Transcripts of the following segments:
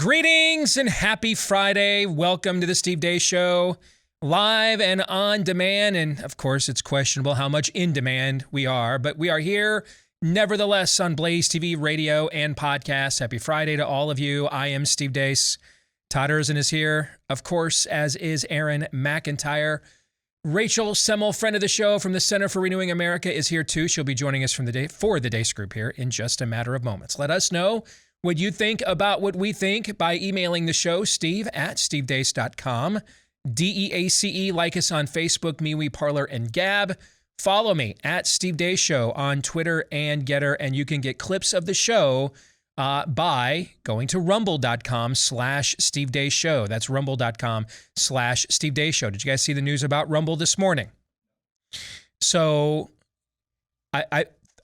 Greetings and happy Friday. Welcome to the Steve Deace Show, live and on demand. And of course, it's questionable how much in demand we are, but we are here nevertheless on BlazeTV, radio, and podcast. Happy Friday to all of you. I am Steve Deace. Todd Erzin is here, of course, as is Aaron McIntyre. Rachel Semmel, friend of the show from the Center for Renewing America, is here too. She'll be joining us for the Deace group here in just a matter of moments. Let us know what you think about what we think by emailing the show, steve@stevedeace.com, DEACE. Like us on Facebook, MeWe, Parler, and Gab. Follow me at Steve Deace Show on Twitter and Getter, and you can get clips of the show by going to rumble.com/Steve Deace Show. That's rumble.com/Steve Deace Show. Did you guys see the news about Rumble this morning? So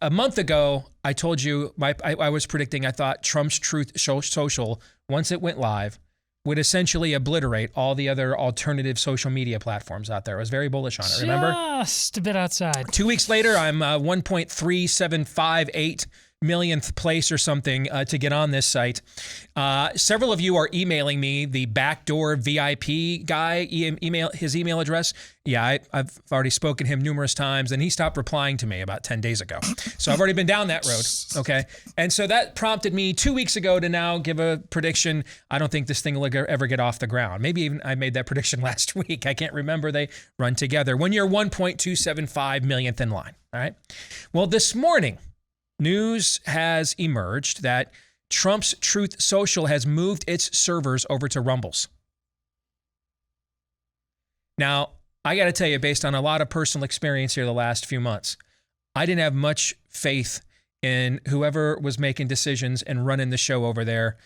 a month ago, I told you I was predicting I thought Trump's Truth Social, once it went live, would essentially obliterate all the other alternative social media platforms out there. I was very bullish on it, remember? Just a bit outside. 2 weeks later, I'm 1.3758 millionth place or something to get on this site. Several of you are emailing me the backdoor VIP guy, his email address. Yeah, I've already spoken to him numerous times, and he stopped replying to me about 10 days ago. So I've already been down that road, okay? And so that prompted me 2 weeks ago to now give a prediction. I don't think this thing will ever get off the ground. Maybe even I made that prediction last week. I can't remember. They run together. When you're 1.275 millionth in line, all right? Well, this morning, news has emerged that Trump's Truth Social has moved its servers over to Rumble's. Now, I got to tell you, based on a lot of personal experience here the last few months, I didn't have much faith in whoever was making decisions and running the show over there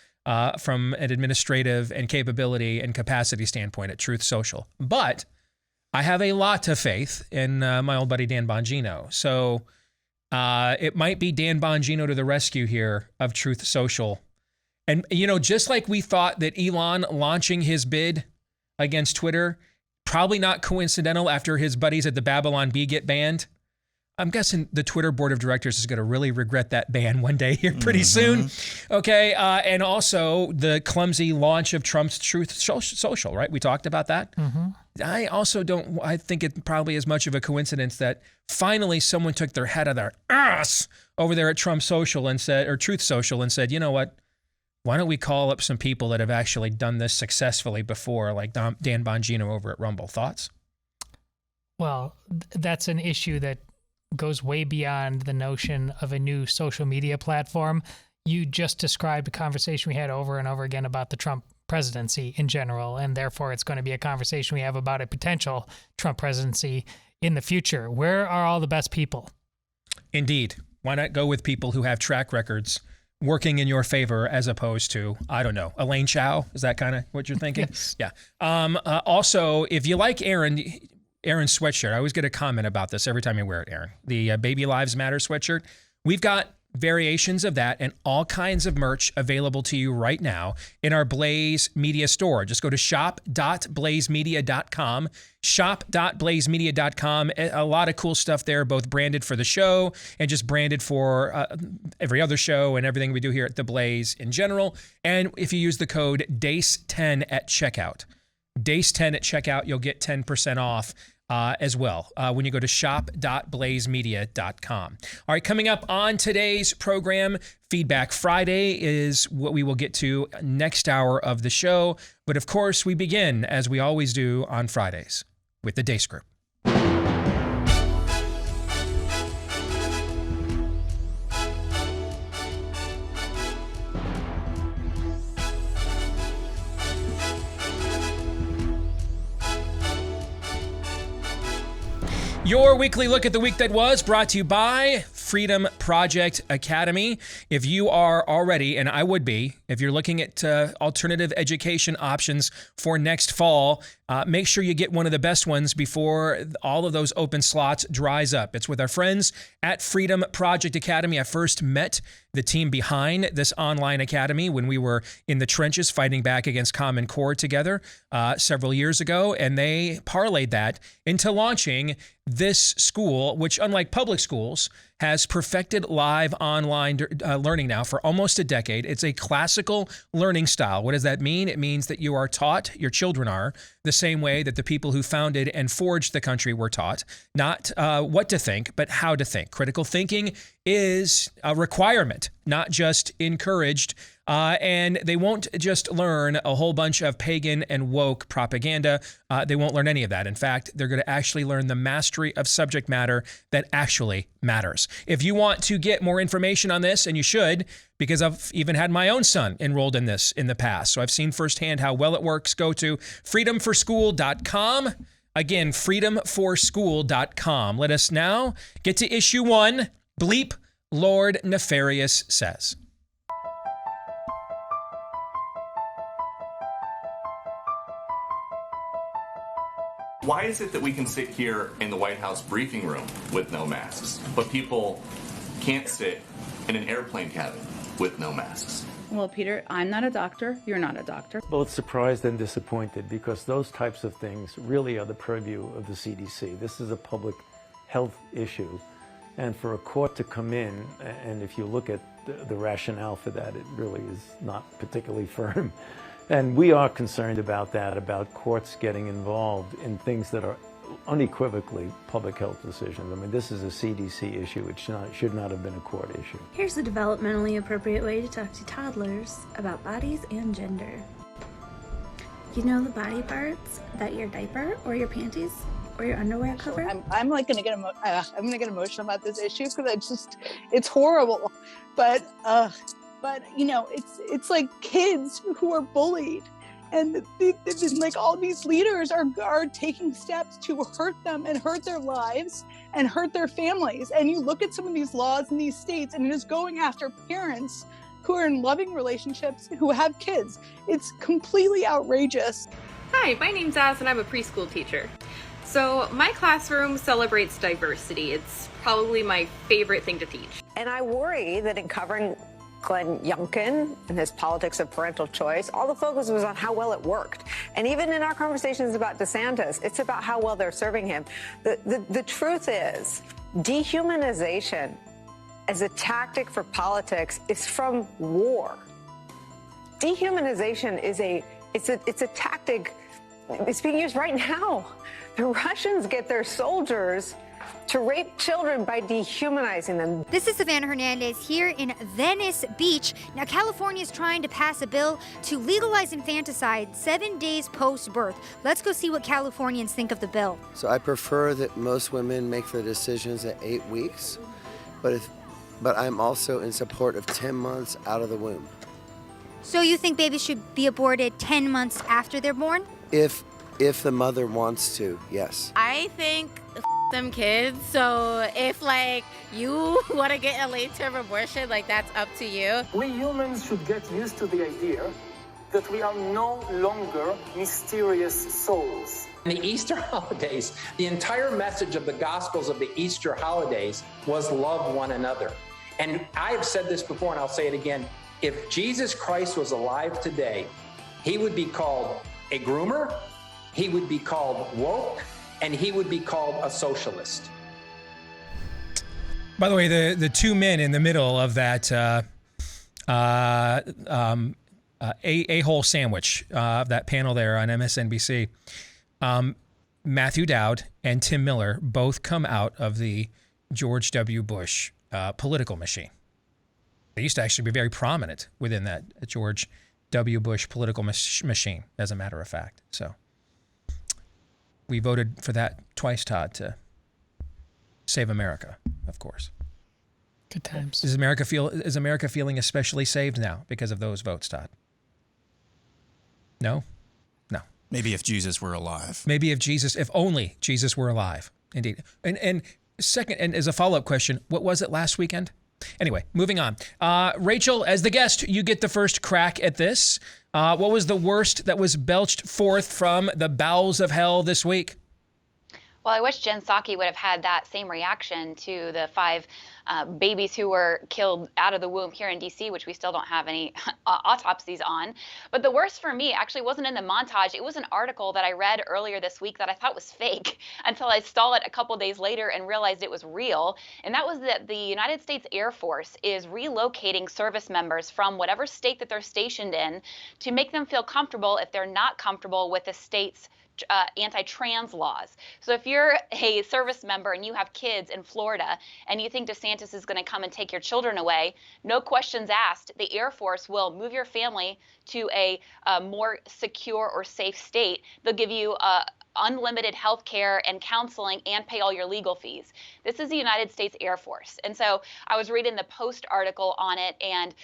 from an administrative and capability and capacity standpoint at Truth Social. But I have a lot of faith in my old buddy Dan Bongino. So it might be Dan Bongino to the rescue here of Truth Social. And, you know, just like we thought that Elon launching his bid against Twitter, probably not coincidental after his buddies at the Babylon Bee get banned. I'm guessing the Twitter board of directors is going to really regret that ban one day here pretty soon. Okay. And also the clumsy launch of Trump's Truth Social, right? We talked about that. I think it probably is much of a coincidence that finally someone took their head out of their ass over there at Truth Social and said, you know what? Why don't we call up some people that have actually done this successfully before, like Dan Bongino over at Rumble? Thoughts? Well, that's an issue that goes way beyond the notion of a new social media platform. You just described a conversation we had over and over again about the Trump presidency in general, and therefore it's going to be a conversation we have about a potential Trump presidency in the future. Where are all the best people? Indeed. Why not go with people who have track records working in your favor as opposed to, I don't know, Elaine Chao? Is that kind of what you're thinking? Yes. Yeah. Also, if you like Aaron's sweatshirt, I always get a comment about this every time you wear it, Aaron. The Baby Lives Matter sweatshirt. We've got variations of that and all kinds of merch available to you right now in our Blaze Media store. Just go to shop.blazemedia.com, shop.blazemedia.com. A lot of cool stuff there, both branded for the show and just branded for every other show and everything we do here at The Blaze in general. And if you use the code DACE10 at checkout, DACE10 at checkout, you'll get 10% off as well when you go to shop.blazemedia.com. All right, coming up on today's program, Feedback Friday is what we will get to next hour of the show. But of course, we begin, as we always do on Fridays, with the Deace Group. Your weekly look at the week that was, brought to you by Freedom Project Academy. If you are already, and I would be, if you're looking at alternative education options for next fall, make sure you get one of the best ones before all of those open slots dries up. It's with our friends at Freedom Project Academy. I first met the team behind this online academy when we were in the trenches fighting back against Common Core together several years ago, and they parlayed that into launching this school, which unlike public schools, has perfected live online learning now for almost a decade. It's a classical learning style. What does that mean? It means that you are taught, your children are, the same way that the people who founded and forged the country were taught. Not what to think, but how to think. Critical thinking is a requirement, not just encouraged. And they won't just learn a whole bunch of pagan and woke propaganda. They won't learn any of that. In fact, they're going to actually learn the mastery of subject matter that actually matters. If you want to get more information on this, and you should, because I've even had my own son enrolled in this in the past, so I've seen firsthand how well it works, go to freedomforschool.com. Again, freedomforschool.com. Let us now get to issue 1. Bleep, Lord Nefarious says. Why is it that we can sit here in the White House briefing room with no masks, but people can't sit in an airplane cabin with no masks? Well, Peter, I'm not a doctor. You're not a doctor. Both surprised and disappointed, because those types of things really are the purview of the CDC. This is a public health issue. And for a court to come in, and if you look at the rationale for that, it really is not particularly firm. And we are concerned about that, about courts getting involved in things that are unequivocally public health decisions. I mean, this is a CDC issue. It should not have been a court issue. Here's the developmentally appropriate way to talk to toddlers about bodies and gender. You know the body parts that your diaper or your panties or your underwear cover? I'm like gonna get emotional about this issue because it's horrible. But you know, it's like kids who are bullied, and like all these leaders are taking steps to hurt them and hurt their lives and hurt their families. And you look at some of these laws in these states, and it is going after parents who are in loving relationships who have kids. It's completely outrageous. Hi, my name's Az, and I'm a preschool teacher. So my classroom celebrates diversity. It's probably my favorite thing to teach. And I worry that in covering Glenn Youngkin and his politics of parental choice, all the focus was on how well it worked. And even in our conversations about DeSantis, it's about how well they're serving him. The truth is, dehumanization as a tactic for politics is from war. Dehumanization is a tactic. It's being used right now. The Russians get their soldiers to rape children by dehumanizing them. This is Savannah Hernandez here in Venice Beach. Now, California is trying to pass a bill to legalize infanticide 7 days post-birth. Let's go see what Californians think of the bill. So I prefer that most women make their decisions at 8 weeks, but I'm also in support of 10 months out of the womb. So you think babies should be aborted 10 months after they're born? If the mother wants to, yes. I think them kids. So if like you want to get a late-term abortion, like that's up to you. We humans should get used to the idea that we are no longer mysterious souls. In the Easter holidays, the entire message of the Gospels of the Easter holidays was love one another. And I've said this before, and I'll say it again. If Jesus Christ was alive today, he would be called a groomer, he would be called woke, and he would be called a socialist. By the way, the two men in the middle of that a-hole sandwich of that panel there on MSNBC, Matthew Dowd and Tim Miller both come out of the George W. Bush political machine. They used to actually be very prominent within that George W. Bush political machine, as a matter of fact. So we voted for that twice, Todd, to save America, of course. Good times. Is America feeling especially saved now because of those votes, Todd? No? No. Maybe if Jesus were alive. Maybe if only Jesus were alive. Indeed. And second, and as a follow-up question, what was it last weekend? Anyway, moving on. Rachel, as the guest, you get the first crack at this. What was the worst that was belched forth from the bowels of hell this week? Well, I wish Jen Psaki would have had that same reaction to the 5 babies who were killed out of the womb here in D.C., which we still don't have any autopsies on. But the worst for me actually wasn't in the montage. It was an article that I read earlier this week that I thought was fake until I saw it a couple days later and realized it was real. And that was that the United States Air Force is relocating service members from whatever state that they're stationed in to make them feel comfortable if they're not comfortable with the state's anti-trans laws. So if you're a service member and you have kids in Florida and you think DeSantis is going to come and take your children away, no questions asked, the Air Force will move your family to a more secure or safe state. They'll give you unlimited health care and counseling and pay all your legal fees. This is the United States Air Force. And so I was reading the Post article on it, and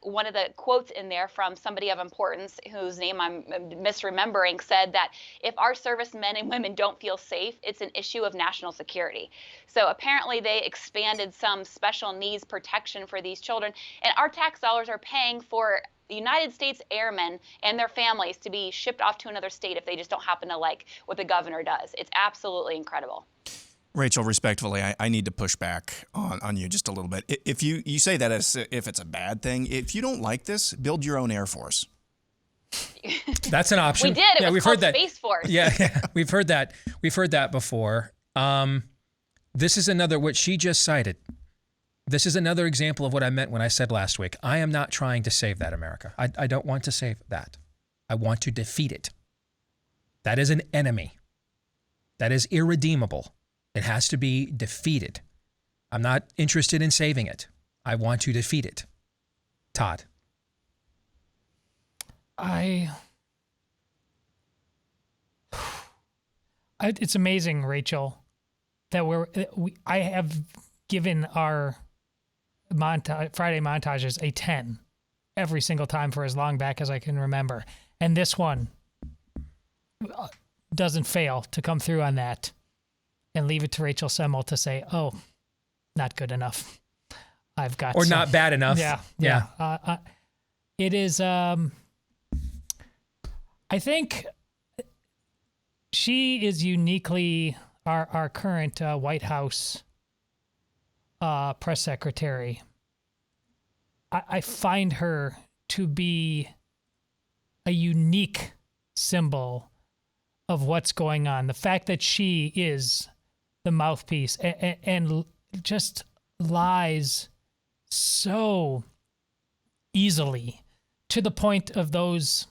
one of the quotes in there from somebody of importance whose name I'm misremembering said that if our servicemen and women don't feel safe, it's an issue of national security. So apparently they expanded some special needs protection for these children, and our tax dollars are paying for the United States airmen and their families to be shipped off to another state if they just don't happen to like what the governor does. It's absolutely incredible. Rachel, respectfully, I need to push back on you just a little bit. If you say that as if it's a bad thing, if you don't like this, build your own Air Force. That's an option. We did. It was we've called heard that. Space Force. Yeah, we've heard that. We've heard that before. This is another, what she just cited. This is another example of what I meant when I said last week. I am not trying to save that America. I don't want to save that. I want to defeat it. That is an enemy. That is irredeemable. It has to be defeated. I'm not interested in saving it. I want to defeat it. Todd. It's amazing, Rachel, that I have given our Friday montages a 10 every single time for as long back as I can remember. And this one doesn't fail to come through on that and leave it to Rachel Semmel to say, oh, not good enough. I've got Or not bad enough. Yeah. It is, I think she is uniquely our current White House press secretary. I find her to be a unique symbol of what's going on. The fact that she is the mouthpiece and just lies so easily to the point of those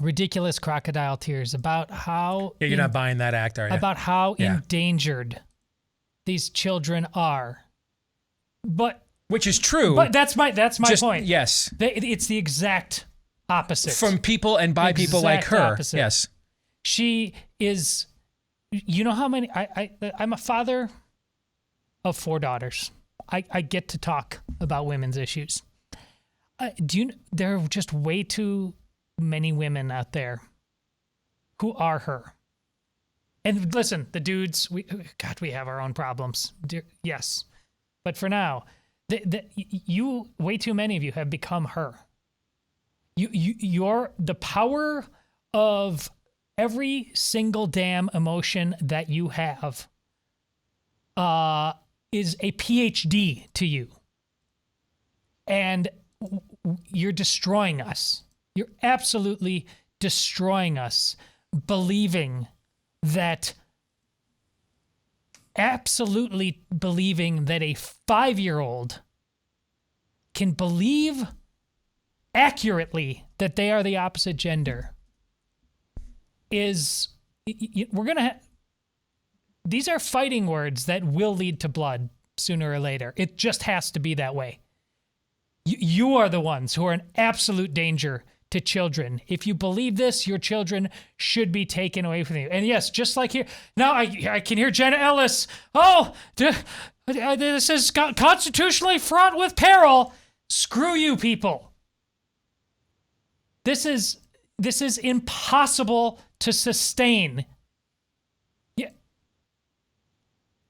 ridiculous crocodile tears about how... Yeah, you're not buying that act, are you? About how endangered these children are. But which is true. But that's my point. Yes. It's the exact opposite. From people and by people like her. Opposite. Yes. She is, you know how many, I'm a father of 4 daughters. I get to talk about women's issues. There are just way too many women out there who are her. And listen, the dudes, we have our own problems. Yes. But for now, way too many of you have become her. You're the power of every single damn emotion that you have is a PhD to you. And you're destroying us. You're absolutely destroying us, believing that a 5-year-old can believe accurately that they are the opposite gender these are fighting words that will lead to blood sooner or later. It just has to be that way. You are the ones who are in absolute danger to children. If you believe this, your children should be taken away from you. And yes, just like here, now I can hear Jenna Ellis. Oh, this is constitutionally fraught with peril. Screw you, people. This is impossible to sustain. Yeah.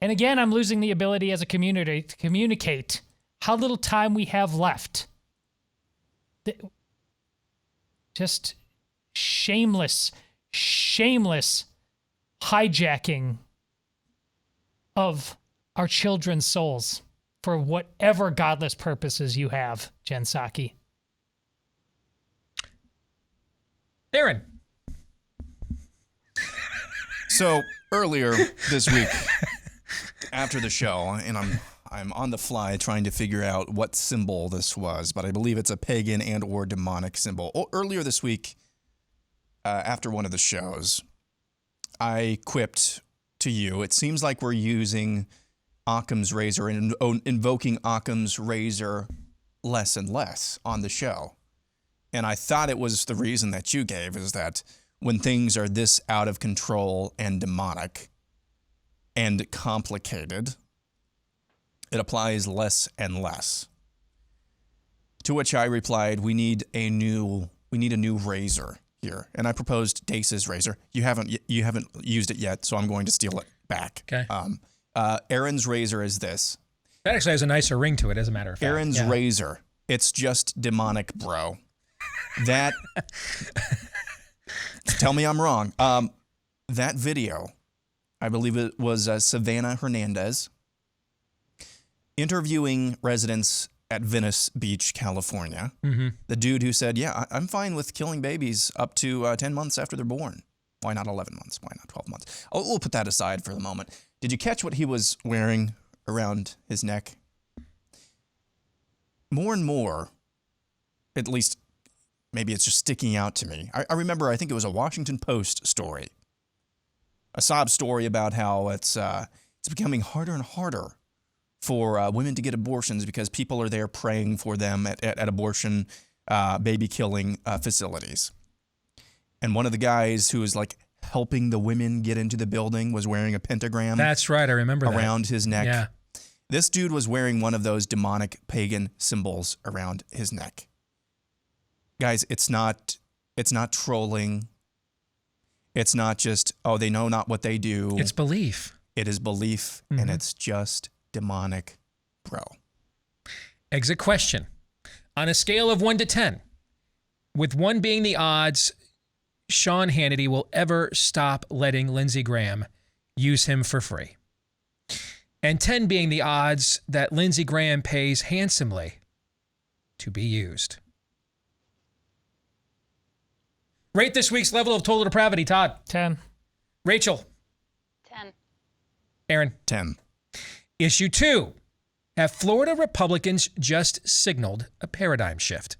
And again, I'm losing the ability as a community to communicate how little time we have left. Just shameless hijacking of our children's souls for whatever godless purposes you have, Jen Psaki. Aaron. So earlier this week, after the show, and I'm on the fly trying to figure out what symbol this was, but I believe it's a pagan and or demonic symbol. Earlier this week, after one of the shows, I quipped to you, it seems like we're using Occam's razor and invoking Occam's razor less and less on the show. And I thought it was the reason that you gave is that when things are this out of control and demonic and complicated, it applies less and less. To which I replied, we need a new razor here. And I proposed Deace's razor. You haven't used it yet, so I'm going to steal it back. Okay. Aaron's razor is this. That actually has a nicer ring to it, as a matter of fact. Aaron's razor. It's just demonic, bro. That... Tell me I'm wrong. That video, I believe it was Savannah Hernandez interviewing residents at Venice Beach, California. Mm-hmm. The dude who said, yeah, I'm fine with killing babies up to 10 months after they're born. Why not 11 months? Why not 12 months? Oh, we'll put that aside for the moment. Did you catch what he was wearing around his neck? More and more, at least maybe it's just sticking out to me. I remember, I think it was a Washington Post story, a sob story about how it's becoming harder and harder for women to get abortions because people are there praying for them at abortion baby-killing facilities. And one of the guys who was like helping the women get into the building was wearing a pentagram. That's right, I remember that. Around his neck. Yeah. This dude was wearing one of those demonic pagan symbols around his neck. Guys, it's not trolling. It's not just, oh, they know not what they do. It's belief. It is belief, and it's just demonic, bro. Exit question. On a scale of 1 to 10, with 1 being the odds Sean Hannity will ever stop letting Lindsey Graham use him for free, and 10 being the odds that Lindsey Graham pays handsomely to be used. Rate this week's level of total depravity, Todd. 10. Rachel. 10. Aaron. 10. Issue 2. Have Florida Republicans just signaled a paradigm shift?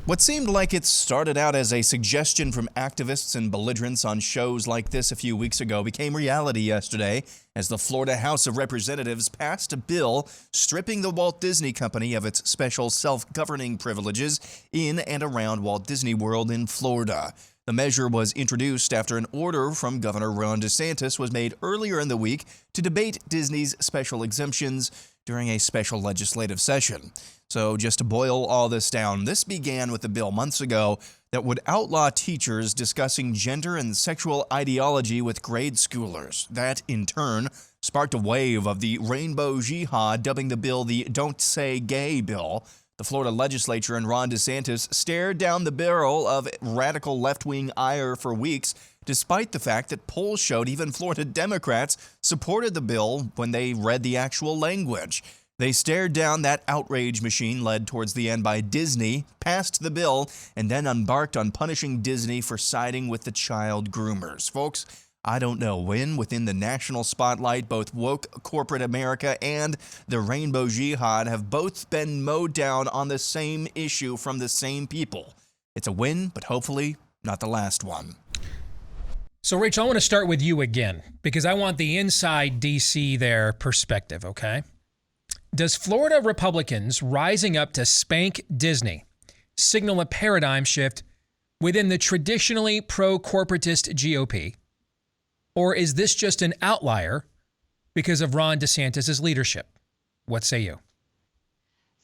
What seemed like it started out as a suggestion from activists and belligerents on shows like this a few weeks ago became reality yesterday as the Florida House of Representatives passed a bill stripping the Walt Disney Company of its special self-governing privileges in and around Walt Disney World in Florida. The measure was introduced after an order from Governor Ron DeSantis was made earlier in the week to debate Disney's special exemptions during a special legislative session. So just to boil all this down, this began with a bill months ago that would outlaw teachers discussing gender and sexual ideology with grade schoolers. That, in turn, sparked a wave of the rainbow jihad, dubbing the bill the Don't Say Gay bill. The Florida legislature and Ron DeSantis stared down the barrel of radical left-wing ire for weeks, despite the fact that polls showed even Florida Democrats supported the bill when they read the actual language. They stared down that outrage machine led towards the end by Disney, passed the bill, and then embarked on punishing Disney for siding with the child groomers. Folks, I don't know when within the national spotlight, both woke corporate America and the rainbow jihad have both been mowed down on the same issue from the same people. It's a win, but hopefully not the last one. So, Rachel, I want to start with you again because I want the inside DC there perspective, okay? Does Florida Republicans rising up to spank Disney signal a paradigm shift within the traditionally pro-corporatist GOP? Or is this just an outlier because of Ron DeSantis' leadership? What say you?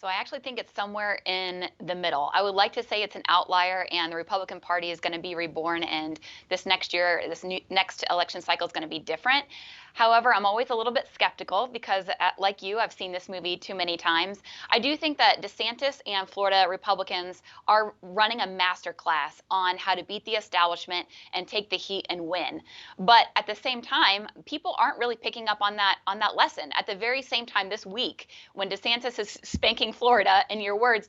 So I actually think it's somewhere in the middle. I would like to say it's an outlier and the Republican Party is going to be reborn and this next year, next election cycle is going to be different. However, I'm always a little bit skeptical because, like you, I've seen this movie too many times. I do think that DeSantis and Florida Republicans are running a masterclass on how to beat the establishment and take the heat and win. But at the same time, people aren't really picking up on that lesson. At the very same time this week, when DeSantis is spanking Florida, in your words,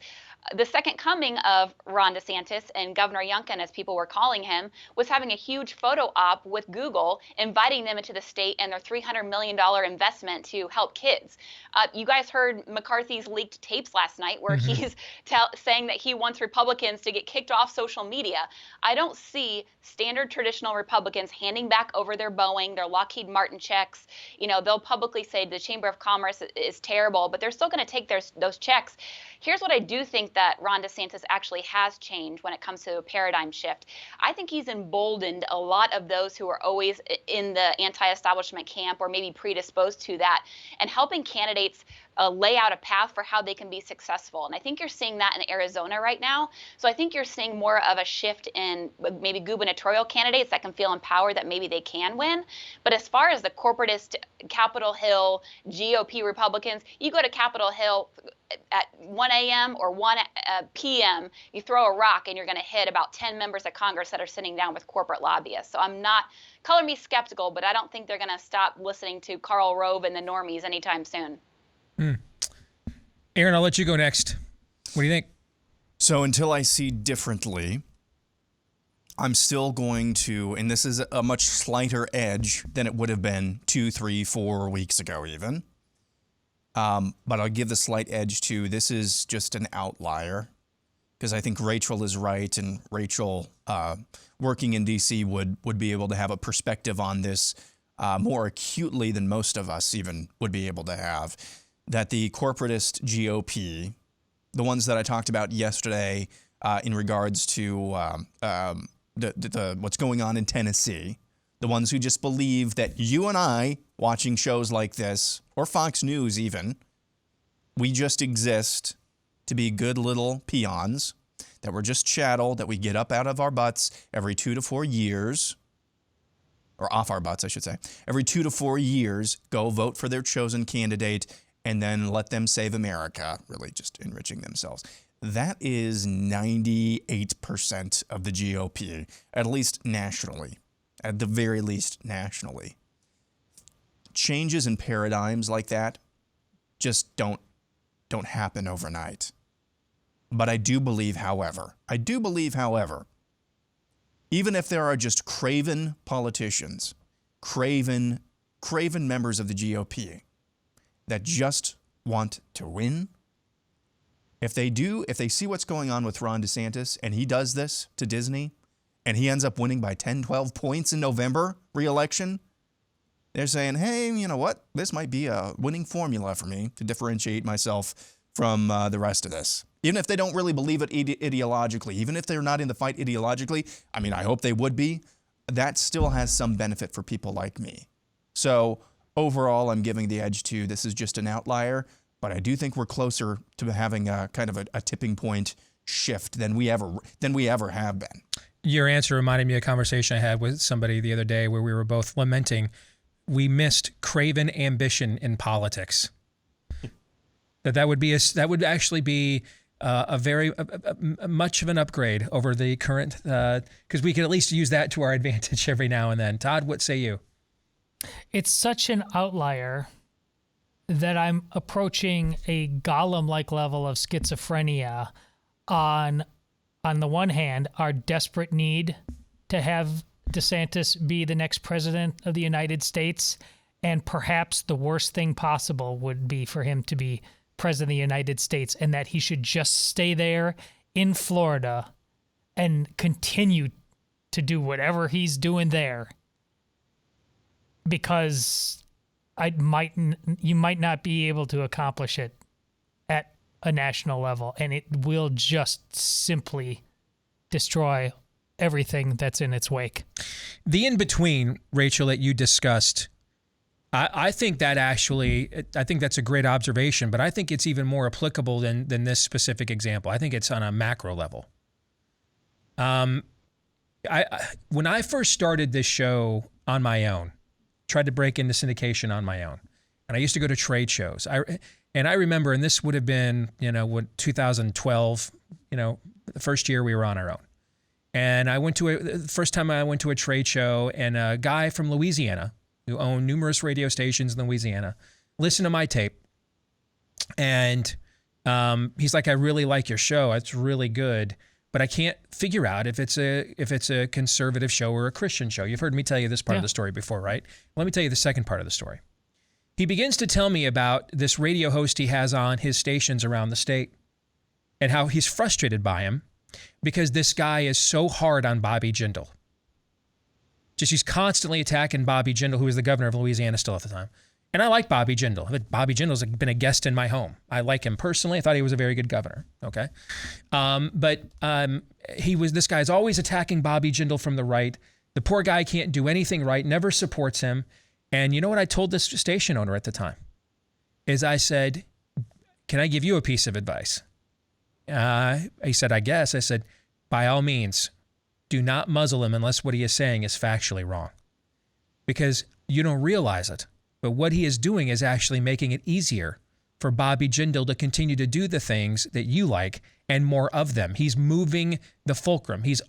the second coming of Ron DeSantis and Governor Youngkin, as people were calling him, was having a huge photo op with Google, inviting them into the state and their $300 million investment to help kids. You guys heard McCarthy's leaked tapes last night where he's saying that he wants Republicans to get kicked off social media. I don't see standard traditional Republicans handing back over their Boeing, their Lockheed Martin checks. You know, they'll publicly say the Chamber of Commerce is terrible, but they're still going to take those checks. Here's what I do think that Ron DeSantis actually has changed when it comes to a paradigm shift. I think he's emboldened a lot of those who are always in the anti-establishment camp or maybe predisposed to that, and helping candidates lay out a path for how they can be successful. And I think you're seeing that in Arizona right now. So I think you're seeing more of a shift in maybe gubernatorial candidates that can feel empowered that maybe they can win. But as far as the corporatist Capitol Hill GOP Republicans, you go to Capitol Hill at 1 a.m. or 1 p.m., you throw a rock and you're going to hit about 10 members of Congress that are sitting down with corporate lobbyists. So I'm not, color me skeptical, but I don't think they're going to stop listening to Karl Rove and the normies anytime soon. Aaron, I'll let you go next. What do you think? So until I see differently, I'm still going to, and this is a much slighter edge than it would have been 2, 3, 4 weeks ago even. But I'll give the slight edge to this is just an outlier, because I think Rachel is right, and Rachel, working in D.C., would be able to have a perspective on this more acutely than most of us even would be able to have. That the corporatist GOP, the ones that I talked about yesterday in regards to what's going on in Tennessee, the ones who just believe that you and I, watching shows like this, or Fox News even, we just exist to be good little peons, that we're just chattel, that we get up out of our butts every 2 to 4 years, or off our butts, I should say, every 2 to 4 years, go vote for their chosen candidate, and then let them save America, really just enriching themselves. That is 98% of the GOP, at least nationally, at the very least nationally. Changes in paradigms like that just don't happen overnight. But I do believe, however, even if there are just craven politicians, craven members of the GOP, that just want to win, if they see what's going on with Ron DeSantis and he does this to Disney and he ends up winning by 10, 12 points in November re-election, they're saying, hey, you know what? This might be a winning formula for me to differentiate myself from the rest of this. Even if they don't really believe it ideologically, even if they're not in the fight ideologically, I mean, I hope they would be, that still has some benefit for people like me. So overall, I'm giving the edge to this is just an outlier, but I do think we're closer to having a kind of a tipping point shift than we ever have been. Your answer reminded me of a conversation I had with somebody the other day where we were both lamenting we missed craven ambition in politics. That would actually be a very much of an upgrade over the current, because we could at least use that to our advantage every now and then. Todd, what say you? It's such an outlier that I'm approaching a Gollum-like level of schizophrenia on the one hand, our desperate need to have DeSantis be the next president of the United States, and perhaps the worst thing possible would be for him to be president of the United States, and that he should just stay there in Florida and continue to do whatever he's doing there, because you might not be able to accomplish it at a national level, and it will just simply destroy everything that's in its wake. The in-between, Rachel, that you discussed, I think that's a great observation, but I think it's even more applicable than this specific example. I think it's on a macro level. When I first started this show on my own, tried to break into syndication on my own. And I used to go to trade shows. I remember, and this would have been, 2012, the first year we were on our own. And the first time I went to a trade show, and a guy from Louisiana who owned numerous radio stations in Louisiana listened to my tape. And he's like, I really like your show. It's really good. But I can't figure out if it's a conservative show or a Christian show. You've heard me tell you this part of the story before, right? Let me tell you the second part of the story. He begins to tell me about this radio host he has on his stations around the state and how he's frustrated by him because this guy is so hard on Bobby Jindal. Just he's constantly attacking Bobby Jindal, who was the governor of Louisiana still at the time. And I like Bobby Jindal. Bobby Jindal's been a guest in my home. I like him personally. I thought he was a very good governor. Okay. This guy's always attacking Bobby Jindal from the right. The poor guy can't do anything right, never supports him. And you know what I told this station owner at the time? Is I said, can I give you a piece of advice? He said, I guess. I said, by all means, do not muzzle him unless what he is saying is factually wrong. Because you don't realize it. But what he is doing is actually making it easier for Bobby Jindal to continue to do the things that you like and more of them. He's moving the fulcrum. He's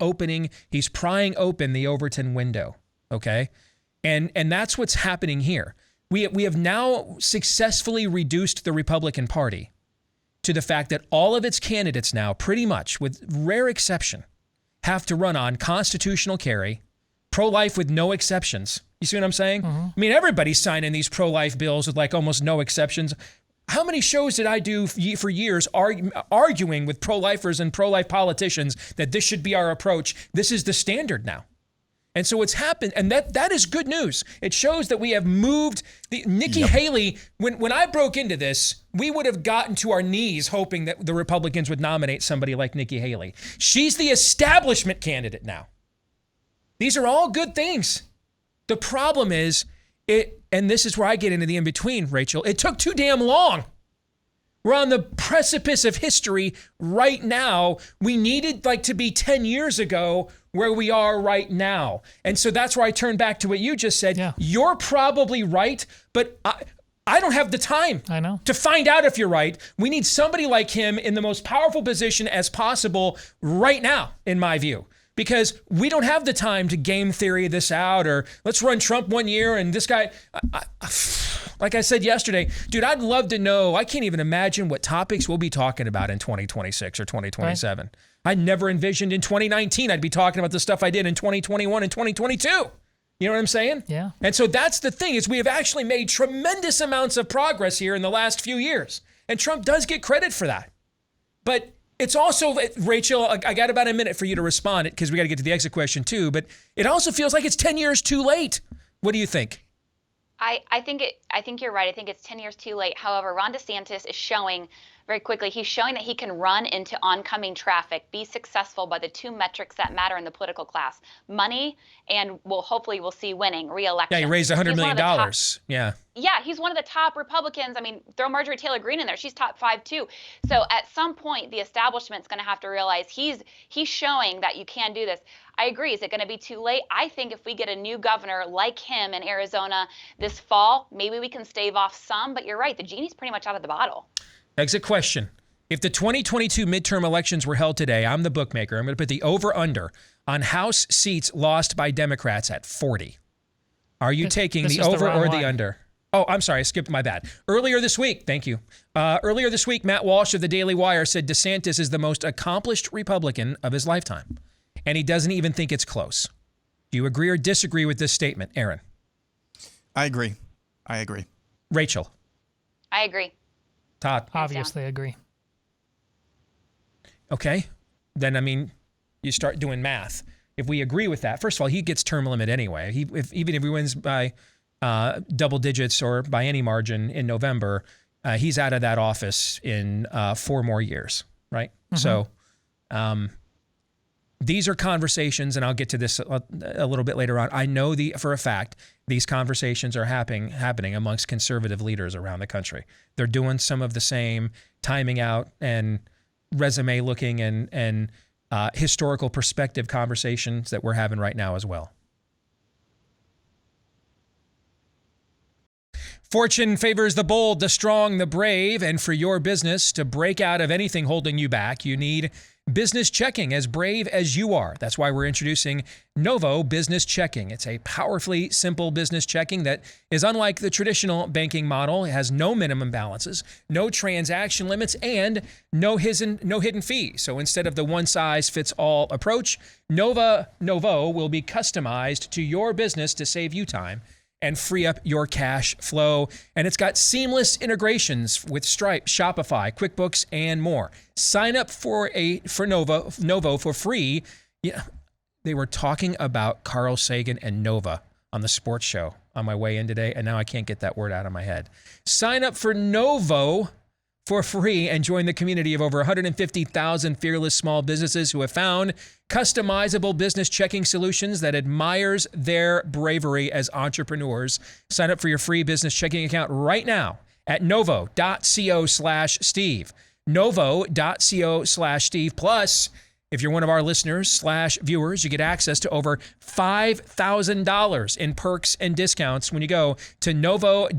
prying open the Overton window. Okay? And that's what's happening here. We have now successfully reduced the Republican Party to the fact that all of its candidates now, pretty much, with rare exception, have to run on constitutional carry, pro-life with no exceptions. You see what I'm saying? Mm-hmm. I mean, everybody's signing these pro-life bills with like almost no exceptions. How many shows did I do for years arguing with pro-lifers and pro-life politicians that this should be our approach? This is the standard now. And so what's happened, and that is good news. It shows that we have moved. Nikki Haley, when I broke into this, we would have gotten to our knees hoping that the Republicans would nominate somebody like Nikki Haley. She's the establishment candidate now. These are all good things. The problem is, and this is where I get into the in-between, Rachel, it took too damn long. We're on the precipice of history right now. We needed to be 10 years ago where we are right now. And so that's where I turn back to what you just said. Yeah. You're probably right, but I don't have the time to find out if you're right. We need somebody like him in the most powerful position as possible right now, in my view. Because we don't have the time to game theory this out or let's run Trump 1 year and this guy, like I said yesterday, dude, I'd love to know. I can't even imagine what topics we'll be talking about in 2026 or 2027. Right. I never envisioned in 2019 I'd be talking about the stuff I did in 2021 and 2022. You know what I'm saying? Yeah. And so that's the thing is we have actually made tremendous amounts of progress here in the last few years. And Trump does get credit for that. But it's also, Rachel, I got about a minute for you to respond because we got to get to the exit question too, but it also feels like it's 10 years too late. What do you think? I think you're right. I think it's 10 years too late. However, Ron DeSantis is showing very quickly, he's showing that he can run into oncoming traffic, be successful by the two metrics that matter in the political class, money and hopefully we'll see winning, re-election. Yeah, he raised $100 million. Yeah, he's one of the top Republicans. I mean, throw Marjorie Taylor Greene in there. She's top 5 too. So at some point, the establishment's going to have to realize he's showing that you can do this. I agree. Is it going to be too late? I think if we get a new governor like him in Arizona this fall, maybe we can stave off some. But you're right. The genie's pretty much out of the bottle. Exit question. If the 2022 midterm elections were held today, I'm the bookmaker. I'm going to put the over-under on House seats lost by Democrats at 40. Are you taking the over or the under? Oh, I'm sorry. I skipped my bad. Earlier this week, thank you. Earlier this week, Matt Walsh of the Daily Wire said DeSantis is the most accomplished Republican of his lifetime. And he doesn't even think it's close. Do you agree or disagree with this statement, Aaron? I agree. Rachel? I agree. Todd? Obviously agree. Okay. Then, I mean, you start doing math. If we agree with that, first of all, he gets term limit anyway. Even if he wins by double digits or by any margin in November, he's out of that office in 4 more years, right? Mm-hmm. So these are conversations, and I'll get to this a little bit later on. I know for a fact these conversations are happening amongst conservative leaders around the country. They're doing some of the same timing out and resume looking and historical perspective conversations that we're having right now as well. Fortune favors the bold, the strong, the brave, and for your business to break out of anything holding you back, you need business checking, as brave as you are. That's why we're introducing Novo Business Checking. It's a powerfully simple business checking that is unlike the traditional banking model. It has no minimum balances, no transaction limits, and no hidden fees. So instead of the one-size-fits-all approach, Novo will be customized to your business to save you time and free up your cash flow. And it's got seamless integrations with Stripe, Shopify, QuickBooks, and more. Sign up for Novo for free. Yeah, they were talking about Carl Sagan and Nova on the sports show on my way in today, and now I can't get that word out of my head. Sign up for Novo for free and join the community of over 150,000 fearless small businesses who have found customizable business checking solutions that admires their bravery as entrepreneurs. Sign up for your free business checking account right now at novo.co/Steve. Novo.co/Steve. Plus, if you're one of our listeners/viewers, you get access to over $5,000 in perks and discounts when you go to novo.co/Steve.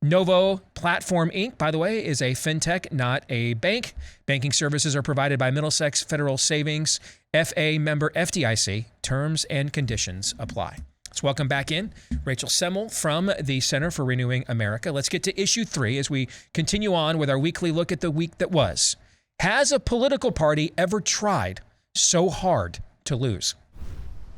Novo Platform Inc., by the way, is a fintech, not a bank. Banking services are provided by Middlesex Federal Savings, FA member FDIC. Terms and conditions apply. Let's welcome back in Rachel Semmel from the Center for Renewing America. Let's get to issue 3 as we continue on with our weekly look at the week that was. Has a political party ever tried so hard to lose?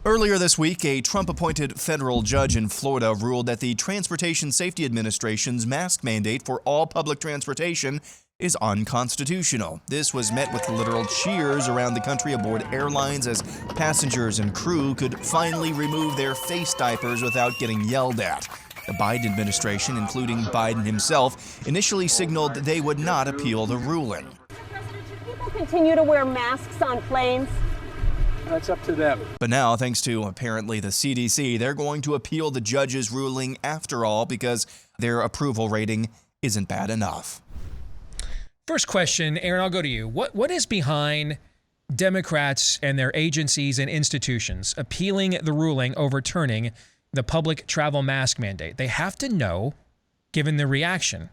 Earlier this week, a Trump-appointed federal judge in Florida ruled that the Transportation Safety Administration's mask mandate for all public transportation is unconstitutional. This was met with literal cheers around the country aboard airlines as passengers and crew could finally remove their face diapers without getting yelled at. The Biden administration, including Biden himself, initially signaled they would not appeal the ruling. People continue to wear masks on planes. That's up to them. But now, thanks to apparently the CDC, they're going to appeal the judge's ruling after all because their approval rating isn't bad enough. First question, Aaron, I'll go to you. What is behind Democrats and their agencies and institutions appealing the ruling overturning the public travel mask mandate? They have to know, given the reaction,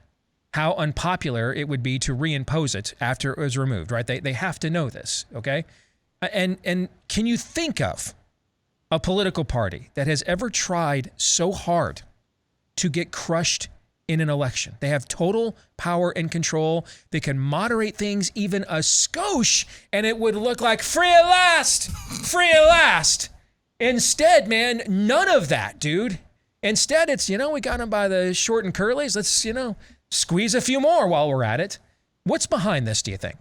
how unpopular it would be to reimpose it after it was removed, right? They have to know this, okay? And can you think of a political party that has ever tried so hard to get crushed in an election? They have total power and control. They can moderate things even a skosh, and it would look like free at last, free at last. Instead, man, none of that, dude. Instead, it's, we got them by the short and curlies. Let's, squeeze a few more while we're at it. What's behind this, do you think?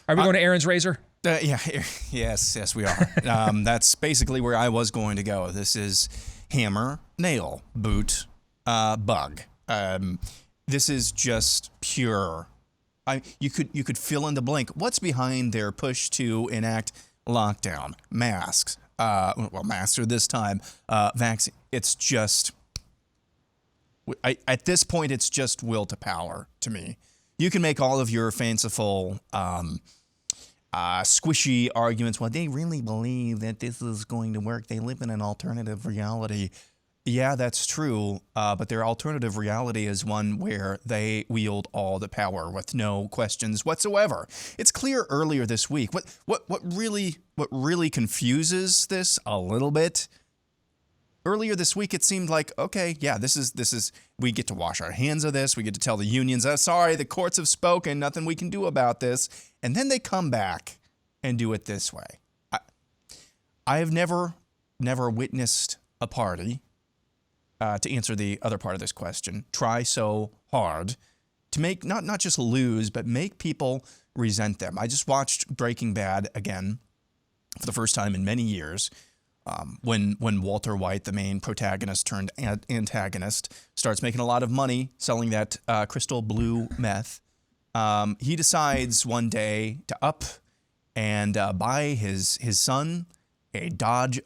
Are we going to Aaron's razor? Yes, we are. That's basically where I was going to go. This is hammer, nail, boot, bug. This is just pure. You could fill in the blank. What's behind their push to enact lockdown, masks? Master this time, vaccine. It's just. At this point, it's just will to power to me. You can make all of your fanciful. Squishy arguments. Well, they really believe that this is going to work. They live in an alternative reality. Yeah, that's true. But their alternative reality is one where they wield all the power with no questions whatsoever. It's clear earlier this week. What really confuses this a little bit. Earlier this week, it seemed like, okay, yeah, this is, we get to wash our hands of this. We get to tell the unions, sorry, the courts have spoken, nothing we can do about this. And then they come back and do it this way. I have never witnessed a party, to answer the other part of this question, try so hard to make, not just lose, but make people resent them. I just watched Breaking Bad again for the first time in many years. When Walter White, the main protagonist turned antagonist, starts making a lot of money selling that crystal blue meth, he decides one day to up and buy his son a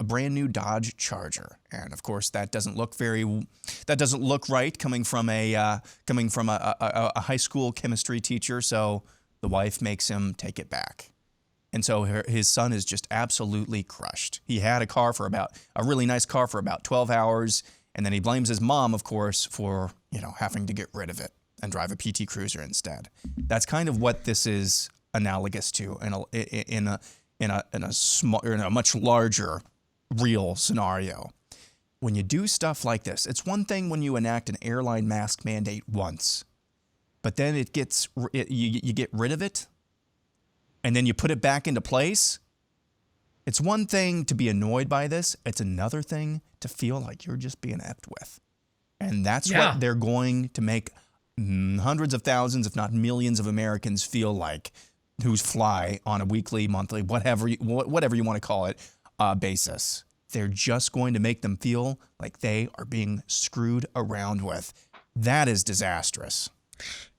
brand new Dodge Charger. And of course, that doesn't look right coming from a high school chemistry teacher. So the wife makes him take it back. And so his son is just absolutely crushed. He had a really nice car for about 12 hours, And then he blames his mom, of course, for, having to get rid of it and drive a PT Cruiser instead. That's kind of what this is analogous to in a much larger real scenario. When you do stuff like this, it's one thing when you enact an airline mask mandate once, but then you get rid of it, and then you put it back into place. It's one thing to be annoyed by this. It's another thing to feel like you're just being effed with. And that's what they're going to make hundreds of thousands, if not millions of Americans feel like, who fly on a weekly, monthly, whatever you want to call it, basis. They're just going to make them feel like they are being screwed around with. That is disastrous.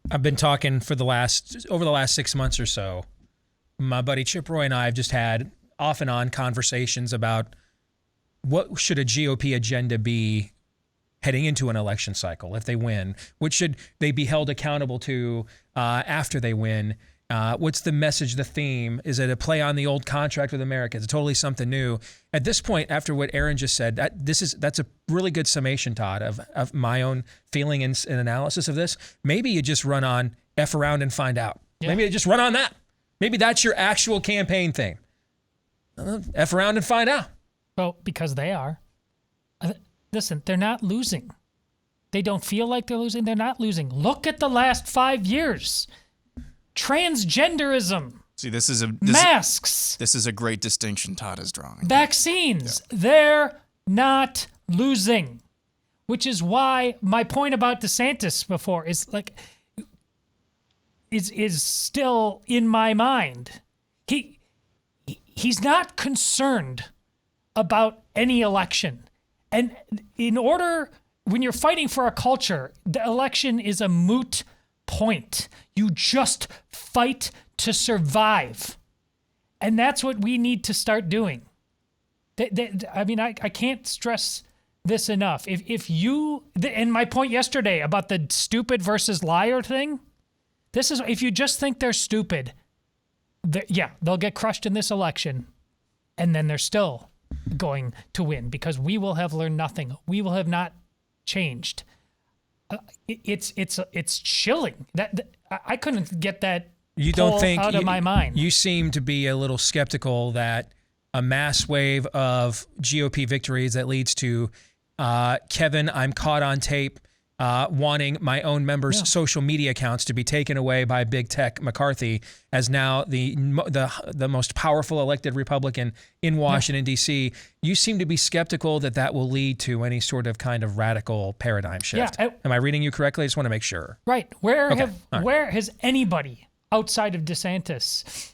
I've been talking over the last 6 months or so. My buddy Chip Roy and I have just had off and on conversations about what should a GOP agenda be heading into an election cycle if they win. What should they be held accountable to after they win? What's the message, the theme? Is it a play on the old contract with America? Is it totally something new? At this point, after what Aaron just said, that's a really good summation, Todd, of my own feeling and analysis of this. Maybe you just run on F around and find out. Yeah. Maybe you just run on that. Maybe that's your actual campaign thing. F around and find out. Well, because they are. Listen, they're not losing. They don't feel like they're losing. They're not losing. Look at the last 5 years. Transgenderism. See, masks. This is a great distinction Todd is drawing. Vaccines. Yeah. They're not losing. Which is why my point about DeSantis before is still in my mind. He's not concerned about any election. And when you're fighting for a culture, the election is a moot point. You just fight to survive. And that's what we need to start doing. I can't stress this enough. And my point yesterday about the stupid versus liar thing, this is, if you just think they're stupid, they'll get crushed in this election, and then they're still going to win because we will have learned nothing. We will have not changed. It's chilling. That I couldn't get that out of my mind. You seem to be a little skeptical that a mass wave of GOP victories that leads to Kevin, I'm caught on tape, wanting my own members' social media accounts to be taken away by big tech McCarthy as now the most powerful elected Republican in Washington, D.C. You seem to be skeptical that will lead to any sort of kind of radical paradigm shift. Am I reading you correctly? I just want to make sure. Right. Where has anybody outside of DeSantis,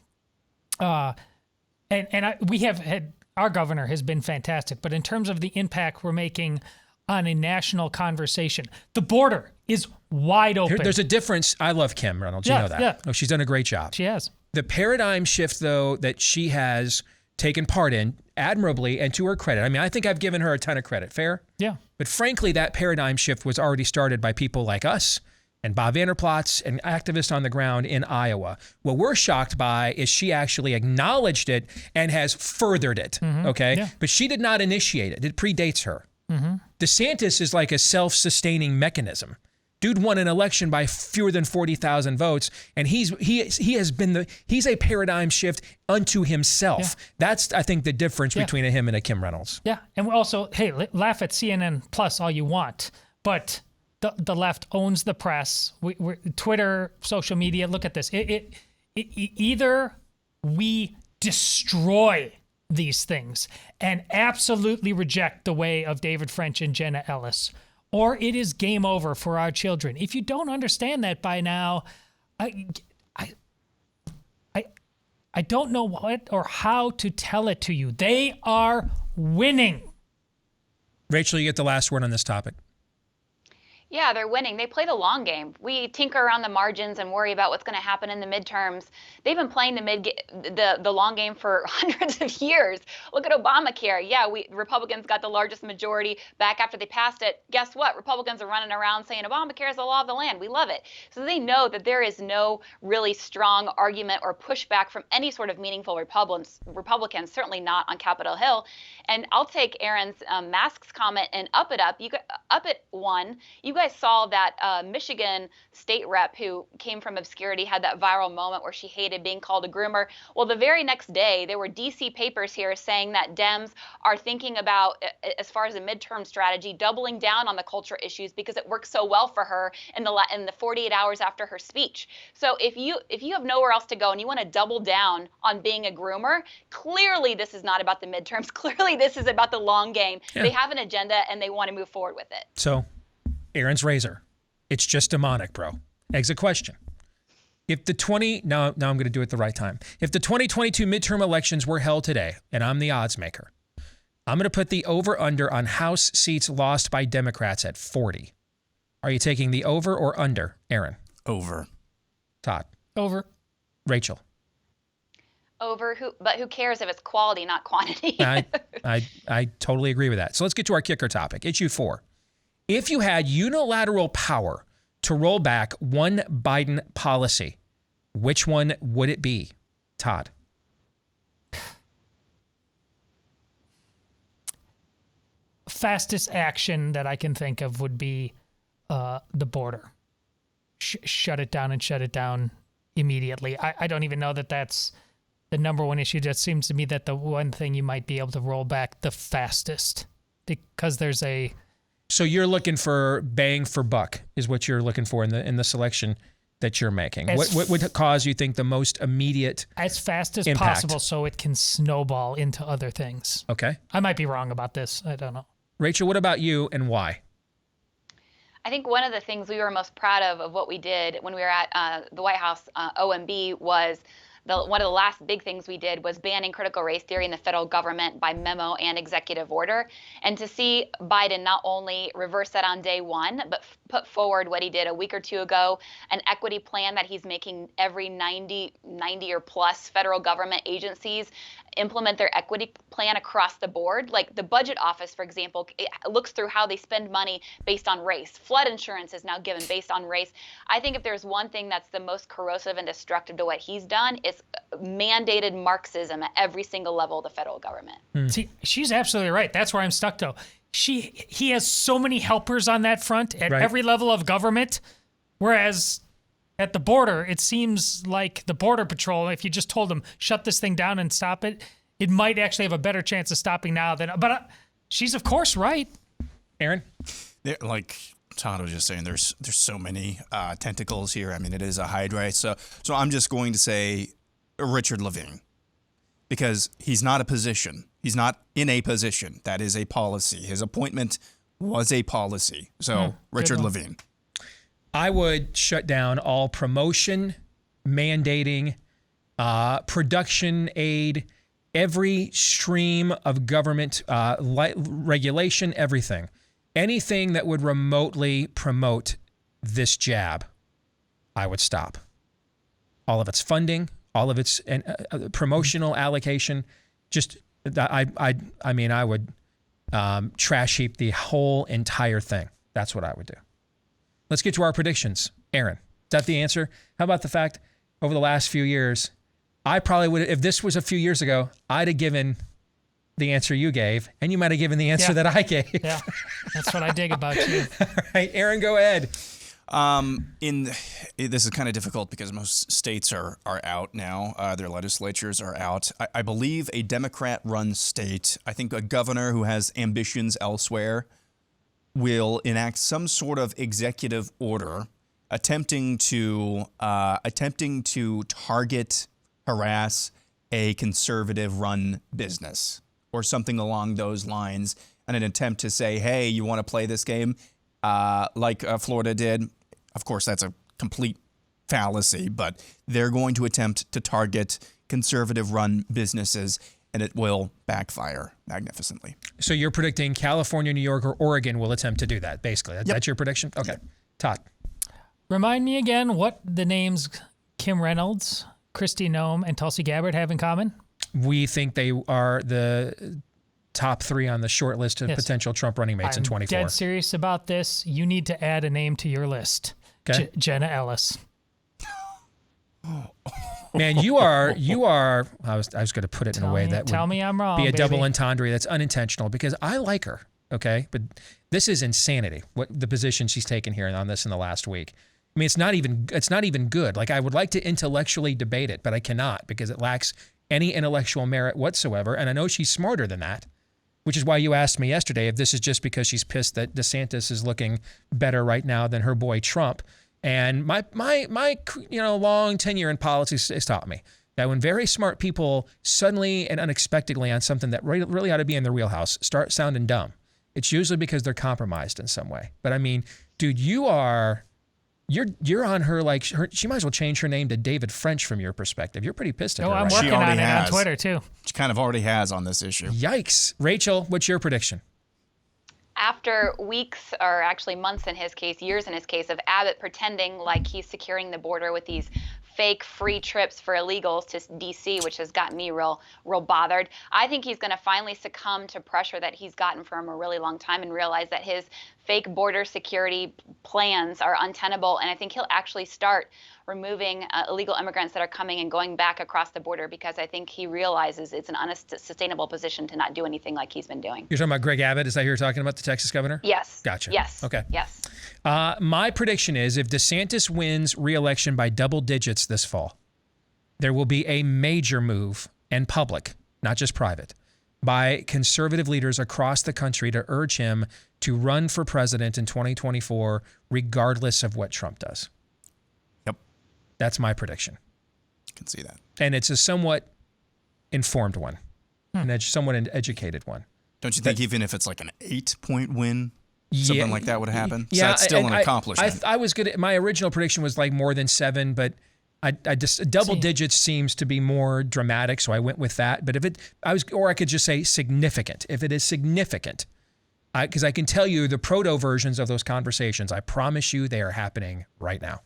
we have had, our governor has been fantastic, but in terms of the impact we're making on a national conversation, the border is wide open. There's a difference. I love Kim Reynolds. You know that. Yeah. Oh, she's done a great job. She has. The paradigm shift, though, that she has taken part in admirably and to her credit. I mean, I think I've given her a ton of credit. Fair? Yeah. But frankly, that paradigm shift was already started by people like us and Bob Vanderplatz and activists on the ground in Iowa. What we're shocked by is she actually acknowledged it and has furthered it, okay? Yeah. But she did not initiate it. It predates her. DeSantis is like a self-sustaining mechanism. Dude won an election by fewer than 40,000 votes, and he's a paradigm shift unto himself. Yeah. That's, I think, the difference between him and a Kim Reynolds. Yeah, and also, hey, laugh at CNN Plus all you want, but the left owns the press. We're Twitter, social media. Look at this. Either we destroy these things and absolutely reject the way of David French and Jenna Ellis, or it is game over for our children. If you don't understand that by now, I don't know what or how to tell it to you. They are winning. Rachel, you get the last word on this topic. Yeah, they're winning. They play the long game. We tinker around the margins and worry about what's going to happen in the midterms. They've been playing the long game for hundreds of years. Look at Obamacare. Yeah, Republicans got the largest majority back after they passed it. Guess what? Republicans are running around saying Obamacare is the law of the land. We love it. So they know that there is no really strong argument or pushback from any sort of meaningful Republicans, certainly not on Capitol Hill. And I'll take Aaron's masks comment and up it. Up it one. You guys saw that Michigan state rep who came from obscurity had that viral moment where she hated being called a groomer. Well, the very next day, there were DC papers here saying that Dems are thinking about, as far as a midterm strategy, doubling down on the culture issues because it works so well for her in the 48 hours after her speech. So if you have nowhere else to go and you want to double down on being a groomer, clearly this is not about the midterms. Clearly this is about the long game. Yeah. They have an agenda and they want to move forward with it. So Aaron's razor. It's just demonic, bro. Exit question. If the now I'm going to do it the right time. If the 2022 midterm elections were held today, and I'm the odds maker, I'm going to put the over-under on House seats lost by Democrats at 40. Are you taking the over or under, Aaron? Over. Todd? Over. Rachel? Over. But who cares if it's quality, not quantity? I totally agree with that. So let's get to our kicker topic. Issue 4. If you had unilateral power to roll back one Biden policy, which one would it be? Todd? Fastest action that I can think of would be the border. Shut it down and shut it down immediately. I don't even know that that's the number one issue. That seems to me that the one thing you might be able to roll back the fastest, because there's a... So you're looking for bang for buck is what you're looking for in the selection that you're making. What would cause you think the most immediate as fast as impact? Possible so it can snowball into other things. Okay. I might be wrong about this. I don't know. Rachel, what about you and why? I think one of the things we were most proud of what we did when we were at the White House OMB was one of the last big things we did was banning critical race theory in the federal government by memo and executive order. And to see Biden not only reverse that on day one, but put forward what he did a week or two ago, an equity plan that he's making every 90 or plus federal government agencies implement their equity plan across the board. Like the budget office, for example, it looks through how they spend money based on race. Flood insurance is now given based on race. I think if there's one thing that's the most corrosive and destructive to what he's done, it's mandated Marxism at every single level of the federal government. See, she's absolutely right. That's where I'm stuck, though. He has so many helpers on that front at every level of government, whereas at the border, it seems like the Border Patrol, if you just told them, shut this thing down and stop it, it might actually have a better chance of stopping now than... But she's, of course, right. Aaron? Like Todd was just saying, there's so many tentacles here. I mean, it is a hydra. So I'm just going to say Richard Levine, because he's not a position. He's not in a position. That is a policy. His appointment was a policy. So Richard Levine. I would shut down all promotion, mandating, production aid, every stream of government regulation, everything. Anything that would remotely promote this jab, I would stop. All of its funding, all of its promotional allocation, just I mean, I would trash heap the whole entire thing. That's what I would do. Let's get to our predictions. Aaron, is that the answer? How about the fact over the last few years, I probably would, if this was a few years ago, I'd have given the answer you gave, and you might have given the answer that I gave. Yeah, that's what I dig about you. All right, Aaron, go ahead. This is kind of difficult because most states are out now. Their legislatures are out. I believe a Democrat-run state, I think a governor who has ambitions elsewhere, will enact some sort of executive order attempting to target, harass a conservative-run business or something along those lines in an attempt to say, hey, you want to play this game like Florida did? Of course, that's a complete fallacy, but they're going to attempt to target conservative-run businesses and it will backfire magnificently. So you're predicting California, New York, or Oregon will attempt to do that, basically. That's your prediction? Okay. Yep. Todd. Remind me again what the names Kim Reynolds, Kristi Noem, and Tulsi Gabbard have in common? We think they are the top 3 on the short list of potential Trump running mates in 24. I'm dead serious about this. You need to add a name to your list. Okay. Jenna Ellis. Man, you are. I was going to put it in a way that tell me I'm wrong. Be a baby. double entendre that's unintentional because I like her. Okay, but this is insanity. What the position she's taken here on this in the last week. I mean, it's not even good. Like I would like to intellectually debate it, but I cannot because it lacks any intellectual merit whatsoever. And I know she's smarter than that, which is why you asked me yesterday if this is just because she's pissed that DeSantis is looking better right now than her boy Trump. And my long tenure in politics has taught me that when very smart people suddenly and unexpectedly on something that really ought to be in their wheelhouse start sounding dumb, it's usually because they're compromised in some way. But I mean, dude, you're on her like she might as well change her name to David French from your perspective. You're pretty pissed at her. I'm right? working on it on Twitter too. She kind of already has on this issue. Yikes. Rachel, what's your prediction? After weeks, or actually months in his case, years in his case, of Abbott pretending like he's securing the border with these fake free trips for illegals to D.C., which has gotten me real bothered. I think he's going to finally succumb to pressure that he's gotten from a really long time and realize that his fake border security plans are untenable. And I think he'll actually start removing illegal immigrants that are coming and going back across the border because I think he realizes it's an unsustainable position to not do anything like he's been doing. You're talking about Greg Abbott? Is that who you're talking about, the Texas governor? Yes. Gotcha. Yes. Okay. Yes. My prediction is if DeSantis wins re-election by double digits this fall, there will be a major move, and public, not just private, by conservative leaders across the country to urge him to run for president in 2024, regardless of what Trump does. Yep. That's my prediction. I can see that. And it's a somewhat informed one, somewhat an educated one. Don't you think even if it's like an 8-point win, something like that would happen? So Yeah, that's still an accomplishment. I was good. My original prediction was like more than 7, but I just double digits seems to be more dramatic, so I went with that. But I could just say significant. If it is significant, because I can tell you the proto versions of those conversations, I promise you they are happening right now.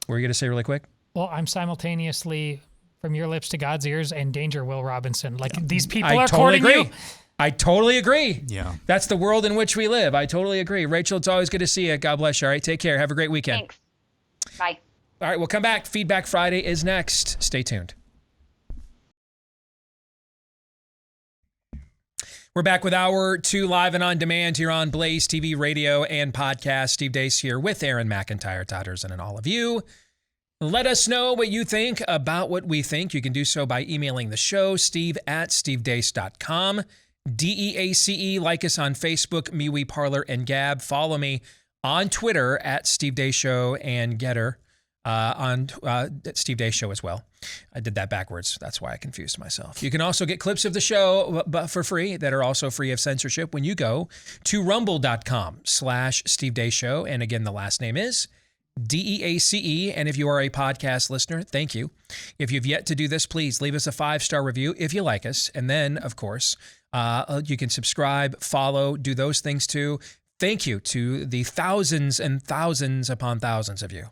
What were you going to say really quick? Well, I'm simultaneously from your lips to God's ears and danger Will Robinson. Like these people are courting you. I totally agree. Yeah. That's the world in which we live. I totally agree. Rachel, it's always good to see you. God bless you. All right, take care. Have a great weekend. Thanks. Bye. All right, we'll come back. Feedback Friday is next. Stay tuned. We're back with Hour 2 live and on demand here on Blaze TV, radio, and podcast. Steve Deace here with Aaron McIntyre, Todd Erzen, and all of you. Let us know what you think about what we think. You can do so by emailing the show, steve@stevedeace.com. DEACE. Like us on Facebook, MeWe, Parler, and Gab. Follow me on Twitter at Steve Deace Show and Getter on Steve Deace Show as well. I did that backwards. That's why I confused myself. You can also get clips of the show for free that are also free of censorship when you go to rumble.com/Steve Deace Show. And again, the last name is DEACE. And if you are a podcast listener, thank you. If you've yet to do this, please leave us a 5-star review if you like us. And then, of course, you can subscribe, follow, do those things too. Thank you to the thousands and thousands upon thousands of you,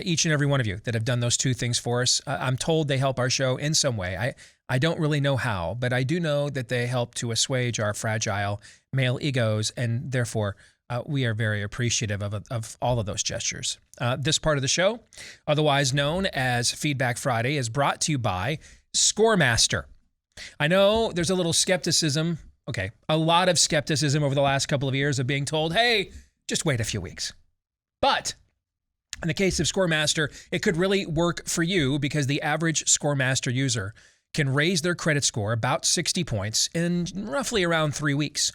each and every one of you that have done those two things for us. I'm told they help our show in some way. I don't really know how, but I do know that they help to assuage our fragile male egos, and therefore we are very appreciative of all of those gestures. This part of the show, otherwise known as Feedback Friday, is brought to you by ScoreMaster. I know there's a little skepticism, a lot of skepticism over the last couple of years of being told, hey, just wait a few weeks. But in the case of ScoreMaster, it could really work for you because the average ScoreMaster user can raise their credit score about 60 points in roughly around 3 weeks.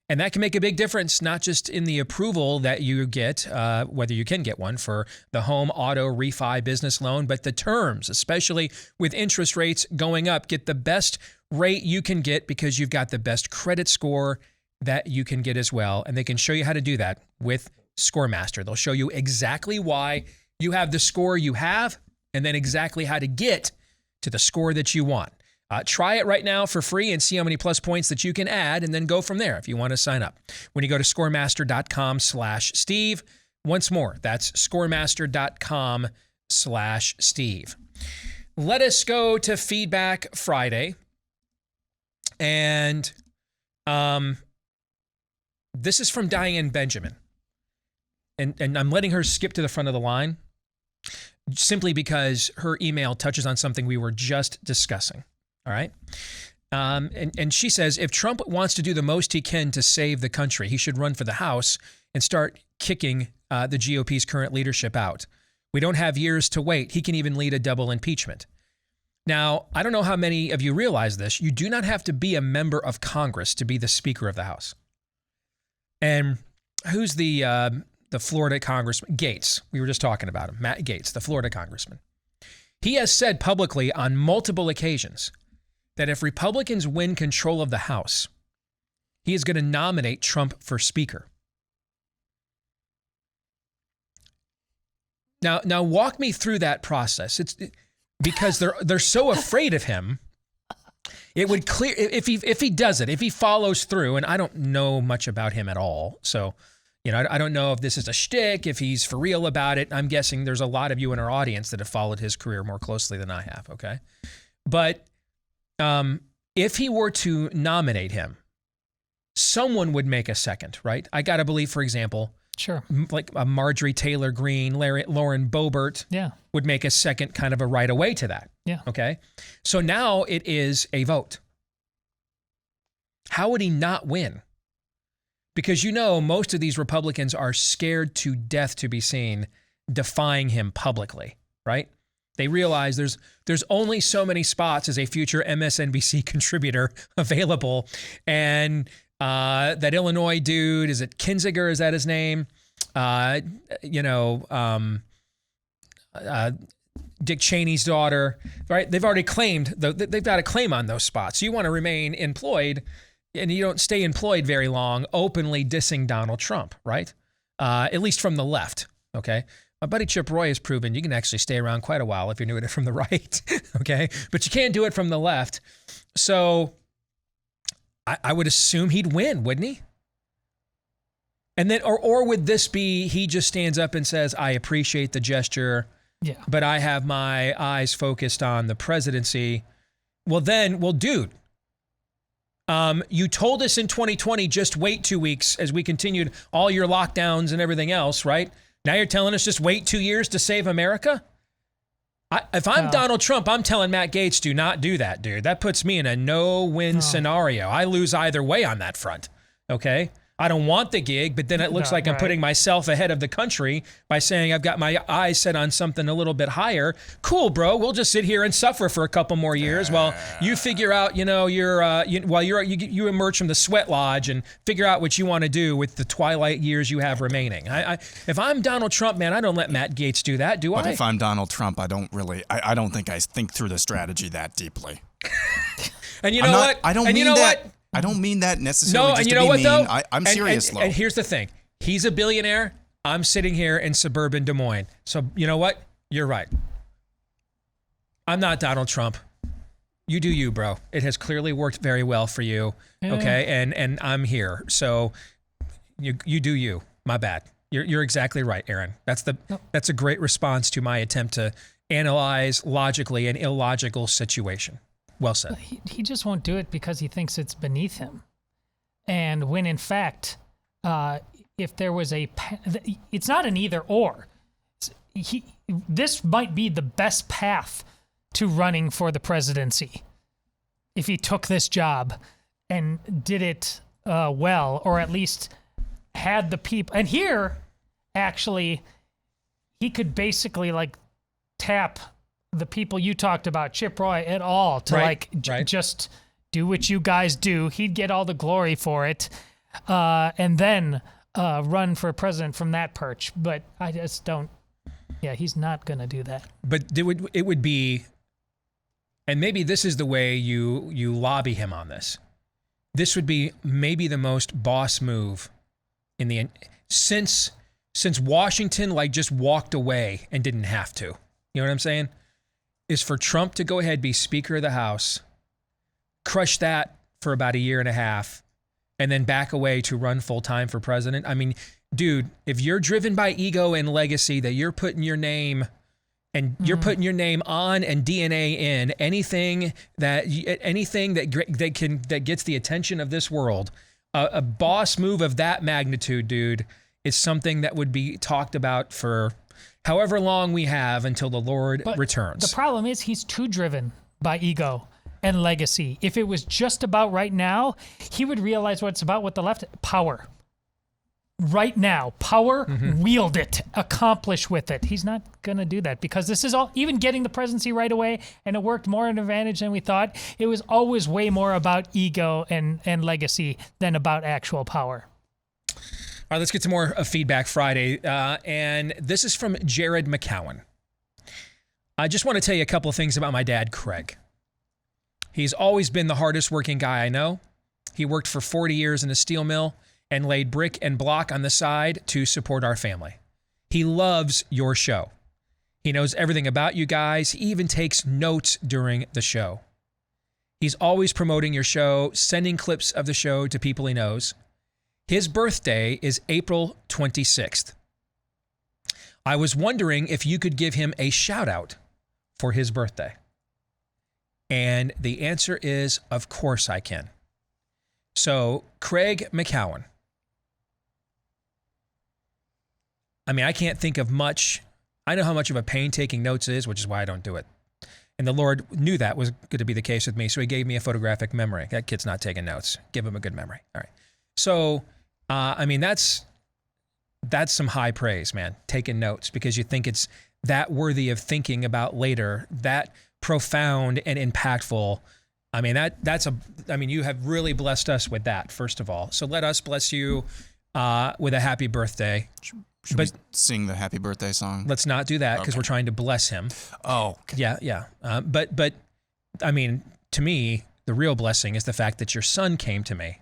And that can make a big difference, not just in the approval that you get, whether you can get one for the home, auto, refi, business loan, but the terms, especially with interest rates going up, get the best rate you can get because you've got the best credit score that you can get as well. And they can show you how to do that with ScoreMaster. They'll show you exactly why you have the score you have and then exactly how to get to the score that you want. Try it right now for free and see how many plus points that you can add, and then go from there if you want to sign up. When you go to ScoreMaster.com/Steve. Once more, that's ScoreMaster.com/Steve. Let us go to Feedback Friday. And this is from Diane Benjamin. And I'm letting her skip to the front of the line simply because her email touches on something we were just discussing. All right? And she says, if Trump wants to do the most he can to save the country, he should run for the House and start kicking the GOP's current leadership out. We don't have years to wait. He can even lead a double impeachment. Now, I don't know how many of you realize this. You do not have to be a member of Congress to be the Speaker of the House. And who's the Florida Congressman? Gaetz. We were just talking about him. Matt Gaetz, the Florida Congressman. He has said publicly on multiple occasions that if Republicans win control of the House, he is going to nominate Trump for Speaker. Now walk me through that process. Because they're so afraid of him. It would clear if he does it, if he follows through, and I don't know much about him at all. So, I don't know if this is a shtick, if he's for real about it. I'm guessing there's a lot of you in our audience that have followed his career more closely than I have, okay? But if he were to nominate him, someone would make a second, right? I got to believe, for example, sure, like a Marjorie Taylor Greene, Lauren Boebert would make a second kind of a right away to that. Yeah. Okay. So now it is a vote. How would he not win? Because most of these Republicans are scared to death to be seen defying him publicly, right? They realize there's only so many spots as a future MSNBC contributor available, and that Illinois dude, is it Kinzinger? Is that his name? Dick Cheney's daughter, right? They've already claimed, they've got a claim on those spots. You want to remain employed, and you don't stay employed very long, openly dissing Donald Trump, right? At least from the left, okay? My buddy Chip Roy has proven you can actually stay around quite a while if you're doing it from the right, okay? But you can't do it from the left. So I would assume he'd win, wouldn't he? And then, or would this be he just stands up and says, I appreciate the gesture, but I have my eyes focused on the presidency. Well, dude, you told us in 2020, just wait 2 weeks as we continued all your lockdowns and everything else, right? Now you're telling us just wait 2 years to save America? If I'm Donald Trump, I'm telling Matt Gaetz, do not do that, dude. That puts me in a no-win scenario. I lose either way on that front, okay? I don't want the gig, but then it looks like I'm putting myself ahead of the country by saying I've got my eyes set on something a little bit higher. Cool, bro. We'll just sit here and suffer for a couple more years while you figure out, you emerge from the sweat lodge and figure out what you want to do with the twilight years you have remaining. If I'm Donald Trump, man, I don't let Matt Gaetz do that, do I? But if I'm Donald Trump, I don't think I think through the strategy that deeply. And you know what? I don't mean that. I don't mean that necessarily just to be mean. I'm serious, though. And here's the thing. He's a billionaire. I'm sitting here in suburban Des Moines. So you know what? You're right. I'm not Donald Trump. You do you, bro. It has clearly worked very well for you. Yeah. Okay? And I'm here. So you do you. My bad. You're exactly right, Aaron. That's a great response to my attempt to analyze logically an illogical situation. Well said. He just won't do it because he thinks it's beneath him. And when in fact, if there was it's not an either or. This might be the best path to running for the presidency if he took this job and did it well, or at least had the people. And here, actually, he could basically tap the people you talked about, Chip Roy et al., to just do what you guys do. He'd get all the glory for it, and then run for president from that perch. But I just don't. Yeah, he's not going to do that. But it would be, and maybe this is the way you lobby him on this. This would be maybe the most boss move since Washington just walked away and didn't have to. You know what I'm saying? Is for Trump to go ahead, be Speaker of the House, crush that for about a year and a half, and then back away to run full time for president. I mean, dude, if you're driven by ego and legacy, that you're putting your name and you're putting your name on and DNA in anything that gets the attention of this world, a boss move of that magnitude, dude, is something that would be talked about for however long we have until the Lord returns. The problem is he's too driven by ego and legacy. If it was just about right now, he would realize what it's about with the left. Power. Right now. Power, wield it, accomplish with it. He's not going to do that because this is all, even getting the presidency right away, and it worked more an advantage than we thought. It was always way more about ego and legacy than about actual power. All right, let's get to more of Feedback Friday. And this is from Jared McCowan. I just want to tell you a couple of things about my dad, Craig. He's always been the hardest working guy I know. He worked for 40 years in a steel mill and laid brick and block on the side to support our family. He loves your show. He knows everything about you guys. He even takes notes during the show. He's always promoting your show, sending clips of the show to people he knows. His birthday is April 26th. I was wondering if you could give him a shout out for his birthday. And the answer is, of course I can. So, Craig McCowan. I mean, I can't think of much. I know how much of a pain taking notes is, which is why I don't do it. And the Lord knew that was going to be the case with me, so he gave me a photographic memory. That kid's not taking notes. Give him a good memory. All right. So, I mean, that's some high praise, man, taking notes, because you think it's that worthy of thinking about later, that profound and impactful. I mean, you have really blessed us with that, first of all. So let us bless you with a happy birthday. Should we sing the happy birthday song? Let's not do that because we're trying to bless him. Oh. Okay. Yeah. But I mean, to me, the real blessing is the fact that your son came to me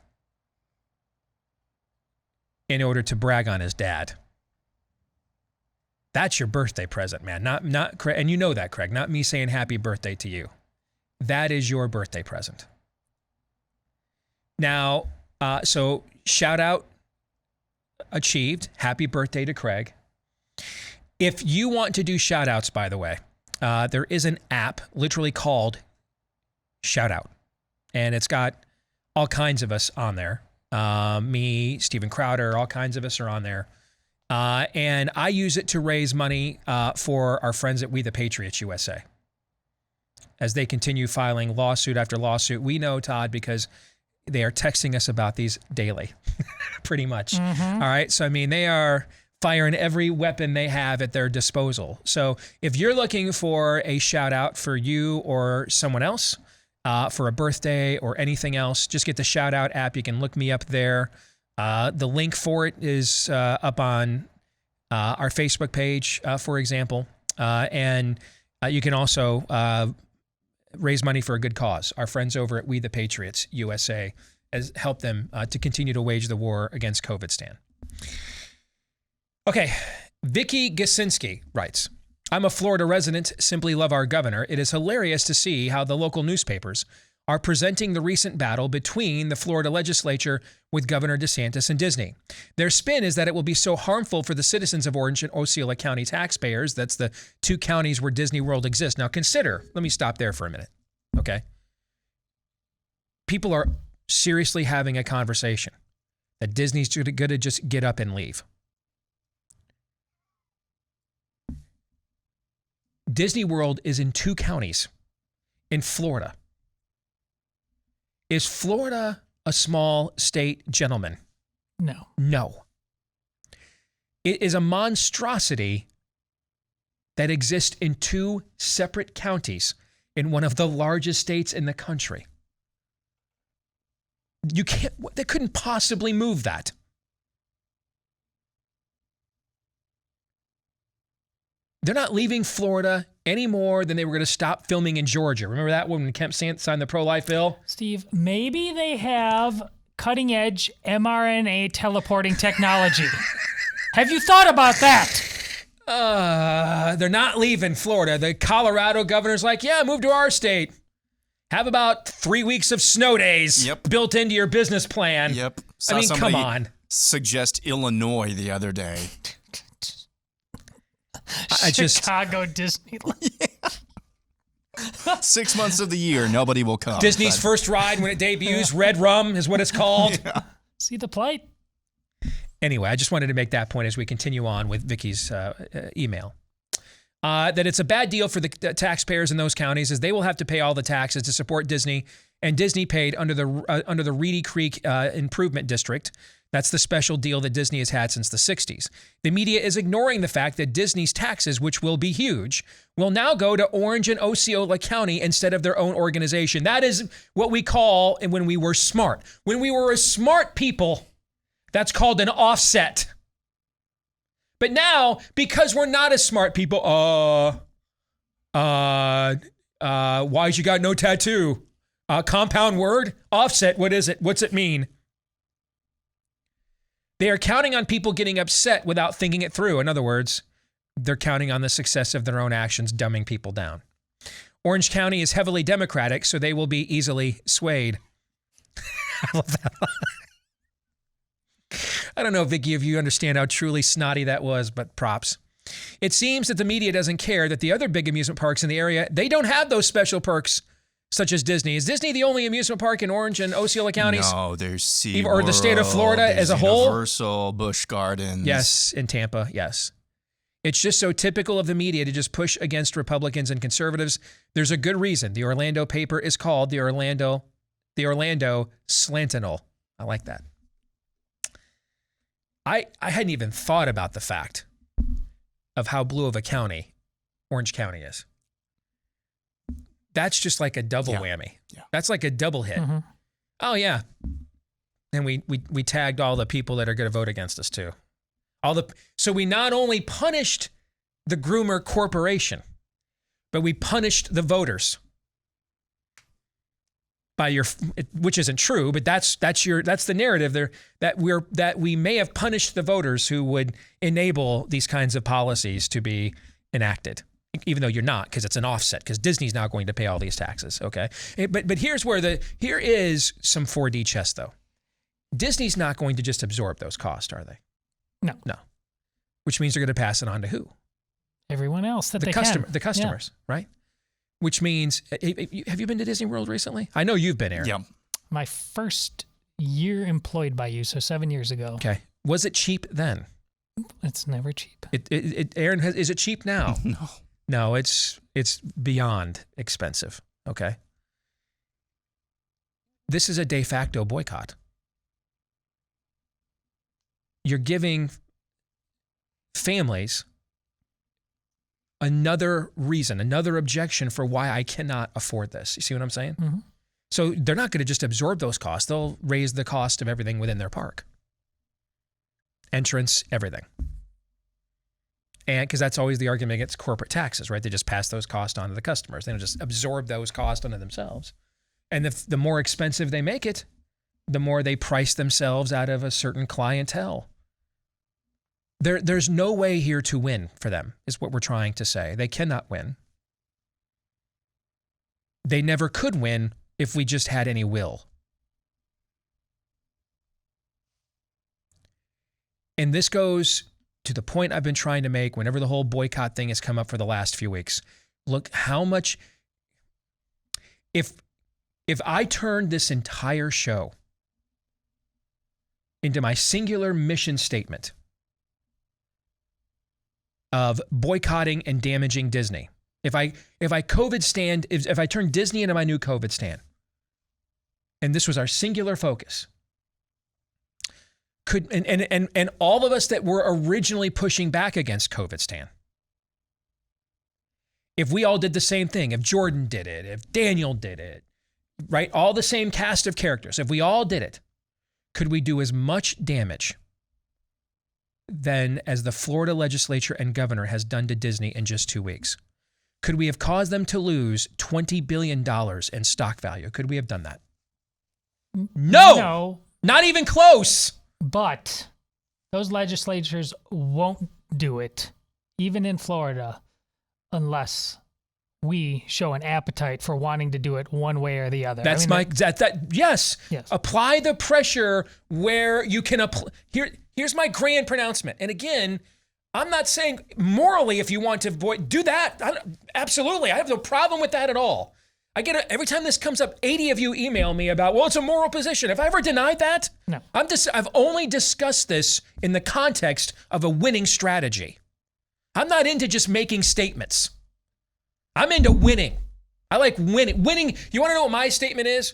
in order to brag on his dad. That's your birthday present, man. Not Craig, and you know that, Craig. Not me saying happy birthday to you. That is your birthday present. Now, so shout out achieved. Happy birthday to Craig. If you want to do shout outs, by the way, there is an app literally called Shoutout, and it's got all kinds of us on there. Me, Steven Crowder, all kinds of us are on there. And I use it to raise money for our friends at We the Patriots USA. As they continue filing lawsuit after lawsuit. We know, Todd, because they are texting us about these daily, pretty much. All right. So, I mean, they are firing every weapon they have at their disposal. So if you're looking for a shout out for you or someone else, for a birthday or anything else, just get the Shout Out app. You can look me up there. The link for it is up on our Facebook page, for example. And you can also raise money for a good cause. Our friends over at We the Patriots USA has helped them to continue to wage the war against COVID, Stan. Okay, Vicky Gasinski writes, I'm a Florida resident, simply love our governor. It is hilarious to see how the local newspapers are presenting the recent battle between the Florida legislature with Governor DeSantis and Disney. Their spin is that it will be so harmful for the citizens of Orange and Osceola County taxpayers. That's the two counties where Disney World exists. Now consider, let me stop there for a minute, okay? People are seriously having a conversation that Disney's going to just get up and leave. Disney World is in two counties in Florida. Is Florida a small state, gentlemen? No. No. It is a monstrosity that exists in two separate counties in one of the largest states in the country. You can't, they couldn't possibly move that. They're not leaving Florida any more than they were going to stop filming in Georgia. Remember that when Kemp signed the pro-life bill? Steve, maybe they have cutting-edge mRNA teleporting technology. Have you thought about that? They're not leaving Florida. The Colorado governor's like, yeah, move to our state. Have about 3 weeks of snow days built into your business plan. Yep. I mean, come on. Suggest Illinois the other day. Chicago Disneyland. 6 months of the year, nobody will come. Disney's first ride when it debuts, Red Rum is what it's called. See the plight? Anyway, I just wanted to make that point as we continue on with Vicky's email. That it's a bad deal for the taxpayers in those counties, as they will have to pay all the taxes to support Disney, and Disney paid under the Reedy Creek Improvement District. That's the special deal that Disney has had since the 60s. The media is ignoring the fact that Disney's taxes, which will be huge, will now go to Orange and Osceola County instead of their own organization. That is what we call, and when we were smart. When we were a smart people, that's called an offset. But now, because we're not as smart people, why'd you got no tattoo? Compound word? Offset, what is it? What's it mean? They are counting on people getting upset without thinking it through. In other words, they're counting on the success of their own actions, dumbing people down. Orange County is heavily Democratic, so they will be easily swayed. I love that. I don't know, Vicky, if you understand how truly snotty that was, but props. It seems that the media doesn't care that the other big amusement parks in the area, they don't have those special perks such as Disney. Is Disney the only amusement park in Orange and Osceola counties? No, there's SeaWorld. Or the state of Florida as a whole? Universal, Busch Gardens. Yes, in Tampa, yes. It's just so typical of the media to just push against Republicans and conservatives. There's a good reason. The Orlando paper is called the Orlando Slantinal. I like that. I hadn't even thought about the fact of how blue of a county Orange County is. That's just like a double whammy. Yeah. That's like a double hit. Mm-hmm. Oh, yeah. And we tagged all the people that are going to vote against us, too. So we not only punished the Groomer Corporation, but we punished the voters. Which isn't true, but that's the narrative there, that we may have punished the voters who would enable these kinds of policies to be enacted, even though you're not, because it's an offset, because Disney's now going to pay all these taxes. Okay, but here is some 4D chess though. Disney's not going to just absorb those costs, are they? No. Which means they're going to pass it on to who? Everyone else that they can. The customers, right? Which means, have you been to Disney World recently? I know you've been, Aaron. Yeah. My first year employed by you, so 7 years ago. Okay. Was it cheap then? It's never cheap. Aaron, is it cheap now? No. No, it's beyond expensive. Okay. This is a de facto boycott. You're giving families another reason, another objection for why I cannot afford this. You see what I'm saying? Mm-hmm. So they're not going to just absorb those costs. They'll raise the cost of everything within their park. Entrance, everything. And because that's always the argument against corporate taxes, right? They just pass those costs on to the customers. They don't just absorb those costs onto themselves. And the more expensive they make it, the more they price themselves out of a certain clientele. There's no way here to win for them, is what we're trying to say. They cannot win. They never could win if we just had any will. And this goes to the point I've been trying to make whenever the whole boycott thing has come up for the last few weeks. Look how much, if I turned this entire show into my singular mission statement of boycotting and damaging Disney, if I turned Disney into my new COVID stand, and this was our singular focus, and all of us that were originally pushing back against COVID stand, if we all did the same thing, if Jordan did it, if Daniel did it, right, all the same cast of characters, if we all did it, could we do as much damage than as the Florida legislature and governor has done to Disney in just 2 weeks? Could we have caused them to lose $20 billion in stock value? Could we have done that? No. Not even close. But those legislatures won't do it, even in Florida, unless we show an appetite for wanting to do it one way or the other. That's yes. Apply the pressure where you can apply. Here's my grand pronouncement. And again, I'm not saying morally if you want to avoid, do that. Absolutely. I have no problem with that at all. I get every time this comes up, 80 of you email me about, well, it's a moral position. Have I ever denied that? No. I've only discussed this in the context of a winning strategy. I'm not into just making statements. I'm into winning. I like winning. Winning. You want to know what my statement is?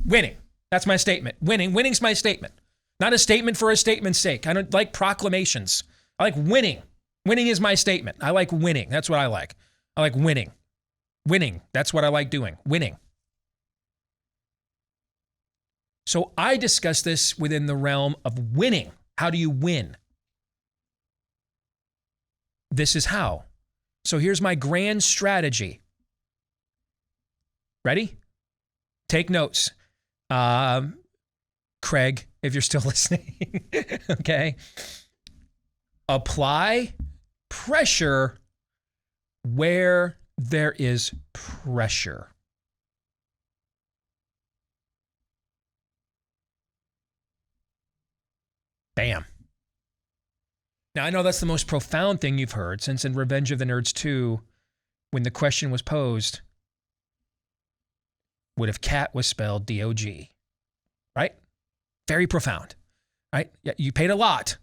Winning. That's my statement. Winning. Winning's my statement. Not a statement for a statement's sake. I don't like proclamations. I like winning. Winning is my statement. I like winning. That's what I like. I like winning. Winning. That's what I like doing. Winning. So I discuss this within the realm of winning. How do you win? This is how. So here's my grand strategy. Ready? Take notes. Craig, if you're still listening, okay? Apply pressure where there is pressure. Bam. Now, I know that's the most profound thing you've heard, since in Revenge of the Nerds 2, when the question was posed, what if cat was spelled D-O-G? Right? Very profound. Right? Yeah, you paid a lot.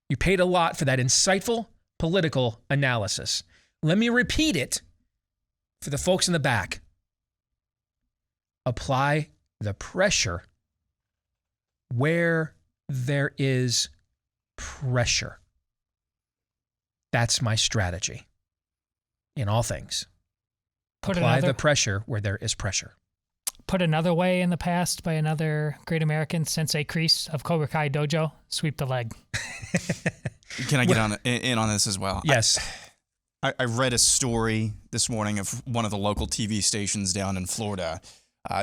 You paid a lot for that insightful political analysis. Let me repeat it for the folks in the back. Apply the pressure where there is pressure. That's my strategy in all things. Apply the pressure where there is pressure. Put another way, in the past by another great American, Sensei Kreese of Cobra Kai Dojo, sweep the leg. Can I get in on this as well? Yes. I read a story this morning of one of the local TV stations down in Florida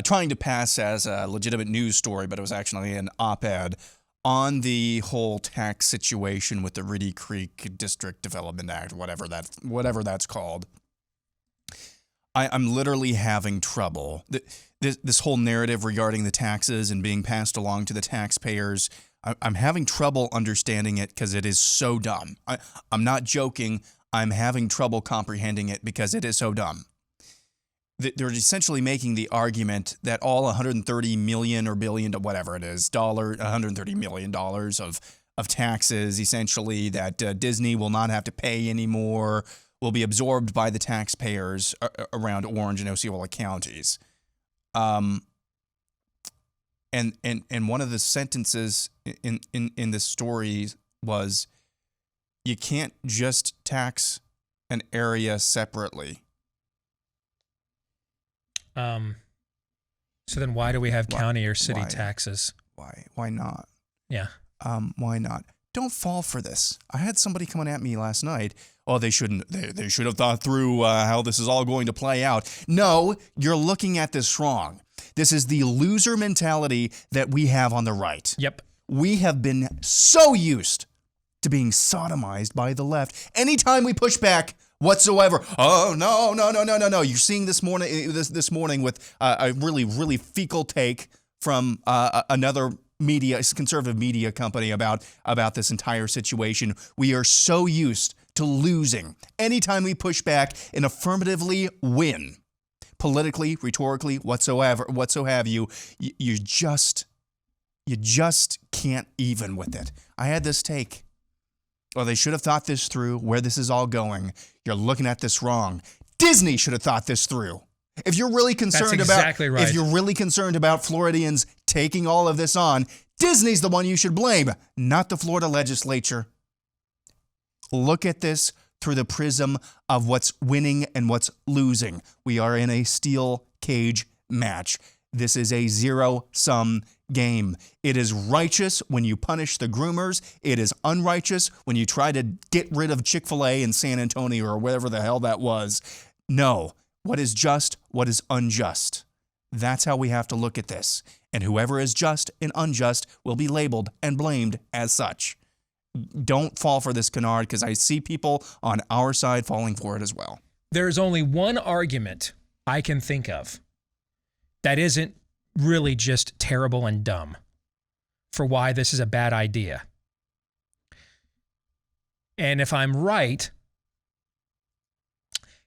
trying to pass as a legitimate news story, but it was actually an op-ed on the whole tax situation with the Reedy Creek District Development Act, whatever that's called. I'm literally having trouble. This whole narrative regarding the taxes and being passed along to the taxpayers, I'm having trouble understanding it because it is so dumb. I'm not joking. I'm having trouble comprehending it because it is so dumb. They're essentially making the argument that all $130 million or billion, whatever it is, $130 million of taxes, essentially, that Disney will not have to pay anymore, will be absorbed by the taxpayers around Orange and Osceola counties. And one of the sentences in this story was, you can't just tax an area separately. So then why do we have county or city taxes? Why not? Yeah. Why not? Don't fall for this. I had somebody coming at me last night. Oh, they shouldn't. They should have thought through how this is all going to play out. No, you're looking at this wrong. This is the loser mentality that we have on the right. Yep. We have been so used to being sodomized by the left. Anytime we push back whatsoever, oh no. You're seeing this morning with a really fecal take from another conservative media company about this entire situation. We are so used to losing. Anytime we push back and affirmatively win, politically, rhetorically, whatso have you, you just can't even with it. I had this take. Well, they should have thought this through, where this is all going. You're looking at this wrong. Disney should have thought this through. If you're really concerned if you're really concerned about Floridians taking all of this on, Disney's the one you should blame, not the Florida legislature. Look at this through the prism of what's winning and what's losing. We are in a steel cage match. This is a zero-sum game. It is righteous when you punish the groomers. It is unrighteous when you try to get rid of Chick-fil-A in San Antonio or wherever the hell that was. No. What is just, what is unjust? That's how we have to look at this. And whoever is just and unjust will be labeled and blamed as such. Don't fall for this canard, because I see people on our side falling for it as well. There's only one argument I can think of that isn't really just terrible and dumb for why this is a bad idea. And if I'm right,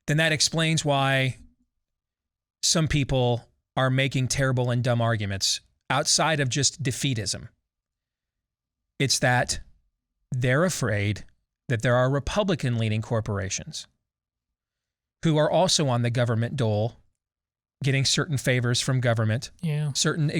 then that explains why some people are making terrible and dumb arguments outside of just defeatism. It's that they're afraid that there are Republican-leaning corporations who are also on the government dole, getting certain favors from government, certain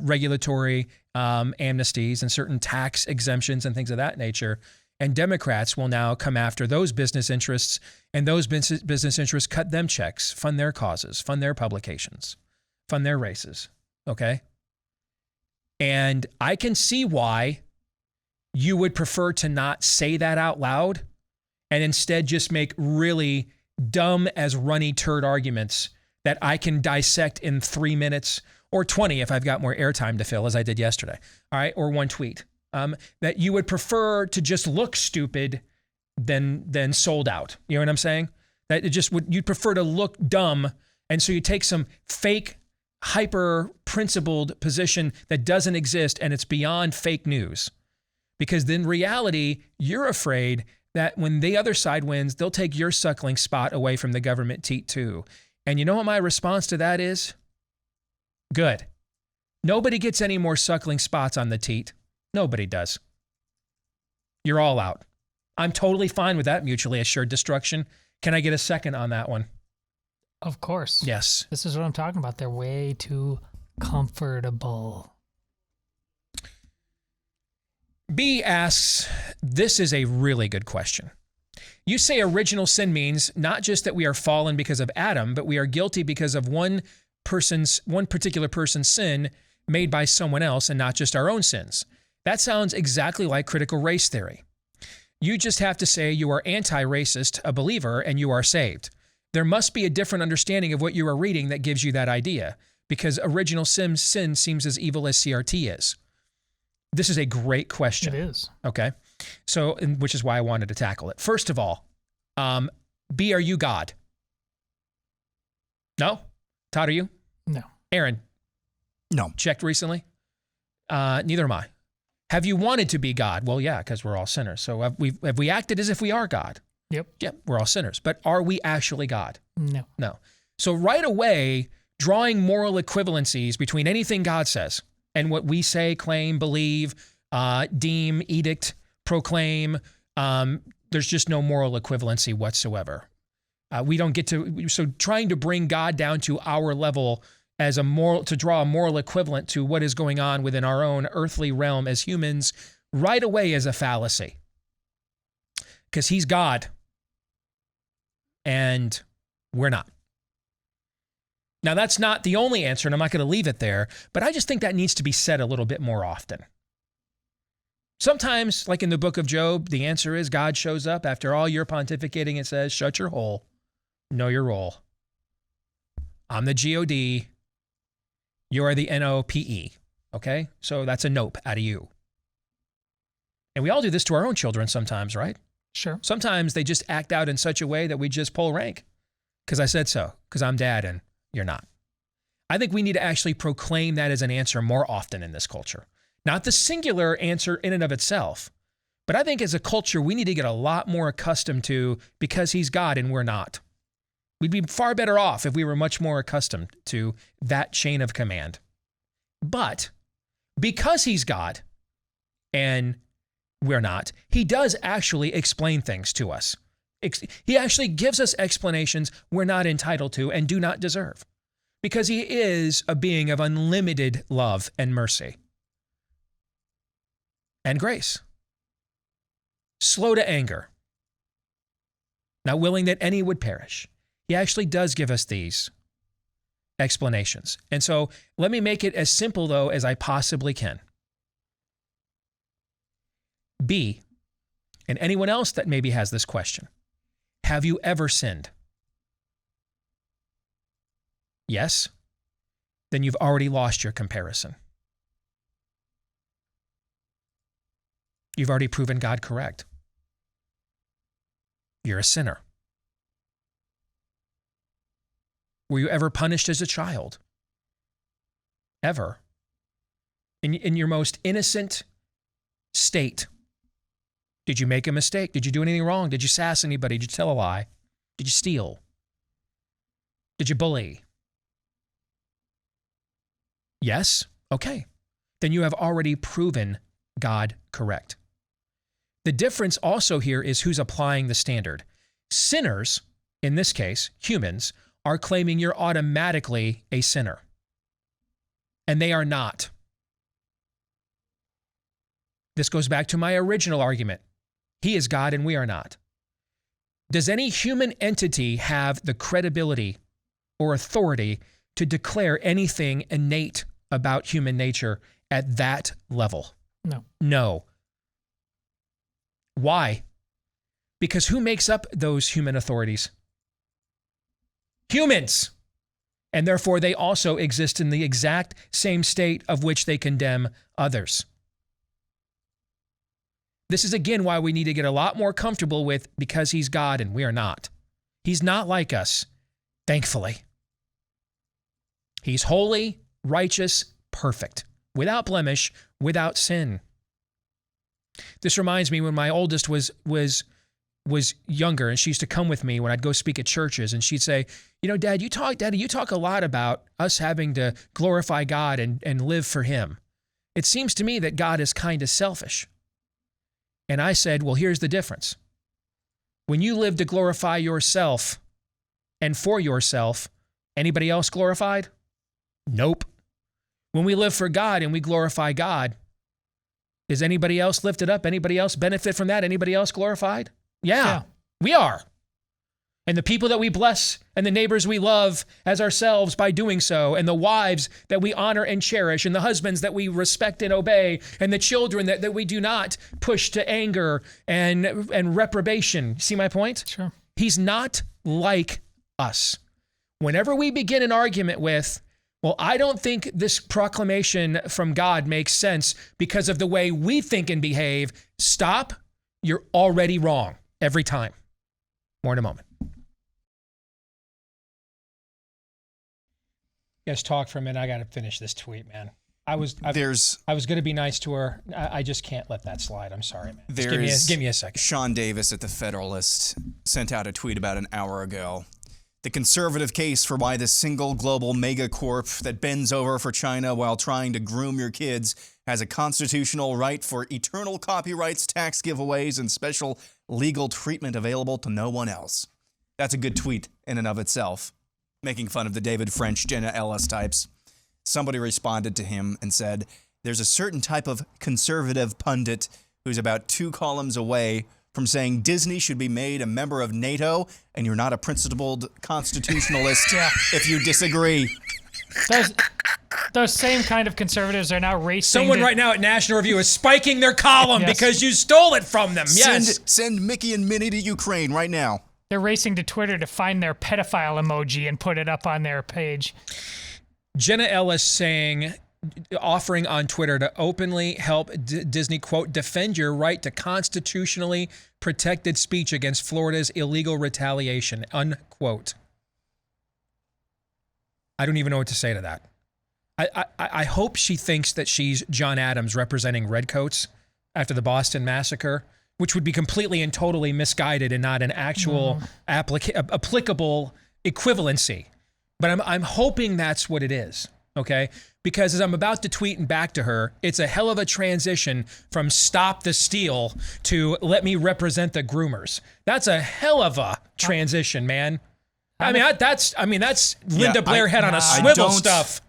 regulatory amnesties and certain tax exemptions and things of that nature. And Democrats will now come after those business interests, and those business interests cut them checks, fund their causes, fund their publications, fund their races, okay? And I can see why you would prefer to not say that out loud and instead just make really dumb as runny turd arguments that I can dissect in 3 minutes or 20 if I've got more airtime to fill, as I did yesterday, all right, or one tweet. That you would prefer to just look stupid than sold out. You know what I'm saying? That it just would, you'd prefer to look dumb, and so you take some fake, hyper principled position that doesn't exist, and it's beyond fake news. Because then reality, you're afraid that when the other side wins, they'll take your suckling spot away from the government teat too. And you know what my response to that is? Good. Nobody gets any more suckling spots on the teat. Nobody does. You're all out. I'm totally fine with that mutually assured destruction. Can I get a second on that one? Of course. Yes. This is what I'm talking about. They're way too comfortable. B asks, this is a really good question. You say original sin means not just that we are fallen because of Adam, but we are guilty because of one particular person's sin made by someone else and not just our own sins. That sounds exactly like critical race theory. You just have to say you are anti-racist, a believer, and you are saved. There must be a different understanding of what you are reading that gives you that idea, because original sin seems as evil as CRT is. This is a great question. It is. Okay. So, which is why I wanted to tackle it. First of all, B, are you God? No? Todd, are you? No. Aaron? No. Checked recently? Neither am I. Have you wanted to be God? Well, yeah, because we're all sinners. So have we acted as if we are God? Yep. Yep, we're all sinners. But are we actually God? No. No. So right away, drawing moral equivalencies between anything God says and what we say, claim, believe, deem, edict, proclaim, there's just no moral equivalency whatsoever. We don't get to, so trying to bring God down to our level as a moral, to draw a moral equivalent to what is going on within our own earthly realm as humans, right away is a fallacy. Because he's God and we're not. Now, that's not the only answer, and I'm not going to leave it there, but I just think that needs to be said a little bit more often. Sometimes, like in the book of Job, the answer is God shows up after all your pontificating and says, shut your hole, know your role. I'm the God. You are the NOPE, okay? So that's a nope out of you. And we all do this to our own children sometimes, right? Sure. Sometimes they just act out in such a way that we just pull rank. Because I said so, because I'm dad and you're not. I think we need to actually proclaim that as an answer more often in this culture. Not the singular answer in and of itself, but I think as a culture, we need to get a lot more accustomed to because he's God and we're not. We'd be far better off if we were much more accustomed to that chain of command. But because he's God and we're not, he does actually explain things to us. He actually gives us explanations we're not entitled to and do not deserve because he is a being of unlimited love and mercy and grace. Slow to anger, not willing that any would perish. He actually does give us these explanations. And so let me make it as simple, though, as I possibly can. B, and anyone else that maybe has this question, have you ever sinned? Yes? Then you've already lost your comparison. You've already proven God correct. You're a sinner. Were you ever punished as a child? Ever? In your most innocent state, did you make a mistake? Did you do anything wrong? Did you sass anybody? Did you tell a lie? Did you steal? Did you bully? Yes? Okay. Then you have already proven God correct. The difference also here is who's applying the standard. Sinners, in this case, humans, are claiming you're automatically a sinner. And they are not. This goes back to my original argument. He is God and we are not. Does any human entity have the credibility or authority to declare anything innate about human nature at that level? No. No. Why? Because who makes up those human authorities? Humans. And therefore they also exist in the exact same state of which they condemn others. This is again why we need to get a lot more comfortable with because he's God and we are not. He's not like us, thankfully. He's holy, righteous, perfect, without blemish, without sin. This reminds me when my oldest was younger and she used to come with me when I'd go speak at churches and she'd say, you know, Daddy, you talk a lot about us having to glorify God and live for him. It seems to me that God is kind of selfish. And I said, well, here's the difference. When you live to glorify yourself and for yourself, anybody else glorified? Nope. When we live for God and we glorify God, is anybody else lifted up? Anybody else benefit from that? Anybody else glorified? Yeah, we are. And the people that we bless and the neighbors we love as ourselves by doing so, and the wives that we honor and cherish, and the husbands that we respect and obey, and the children that we do not push to anger and reprobation. See my point? Sure. He's not like us. Whenever we begin an argument with, well, I don't think this proclamation from God makes sense because of the way we think and behave, stop. You're already wrong every time. More in a moment. Guys, talk for a minute. I got to finish this tweet, man. I was going to be nice to her. I just can't let that slide. I'm sorry, man. Give me a second. Sean Davis at The Federalist sent out a tweet about an hour ago. The conservative case for why the single global megacorp that bends over for China while trying to groom your kids has a constitutional right for eternal copyrights, tax giveaways, and special legal treatment available to no one else. That's a good tweet in and of itself, making fun of the David French, Jenna Ellis types. Somebody responded to him and said, there's a certain type of conservative pundit who's about 2 columns away from saying Disney should be made a member of NATO, and you're not a principled constitutionalist if you disagree. Those same kind of conservatives are now racing. Someone right now at National Review is spiking their column because you stole it from them. Yes. Send Mickey and Minnie to Ukraine right now. They're racing to Twitter to find their pedophile emoji and put it up on their page. Jenna Ellis offering on Twitter to openly help Disney, quote, defend your right to constitutionally protected speech against Florida's illegal retaliation, unquote. I don't even know what to say to that. I hope she thinks that she's John Adams representing redcoats after the Boston Massacre, which would be completely and totally misguided and not an actual applicable equivalency. But I'm hoping that's what it is, okay? Because as I'm about to tweet and back to her, it's a hell of a transition from stop the steal to let me represent the groomers. That's a hell of a transition, man. That's Linda Blair head on a swivel stuff.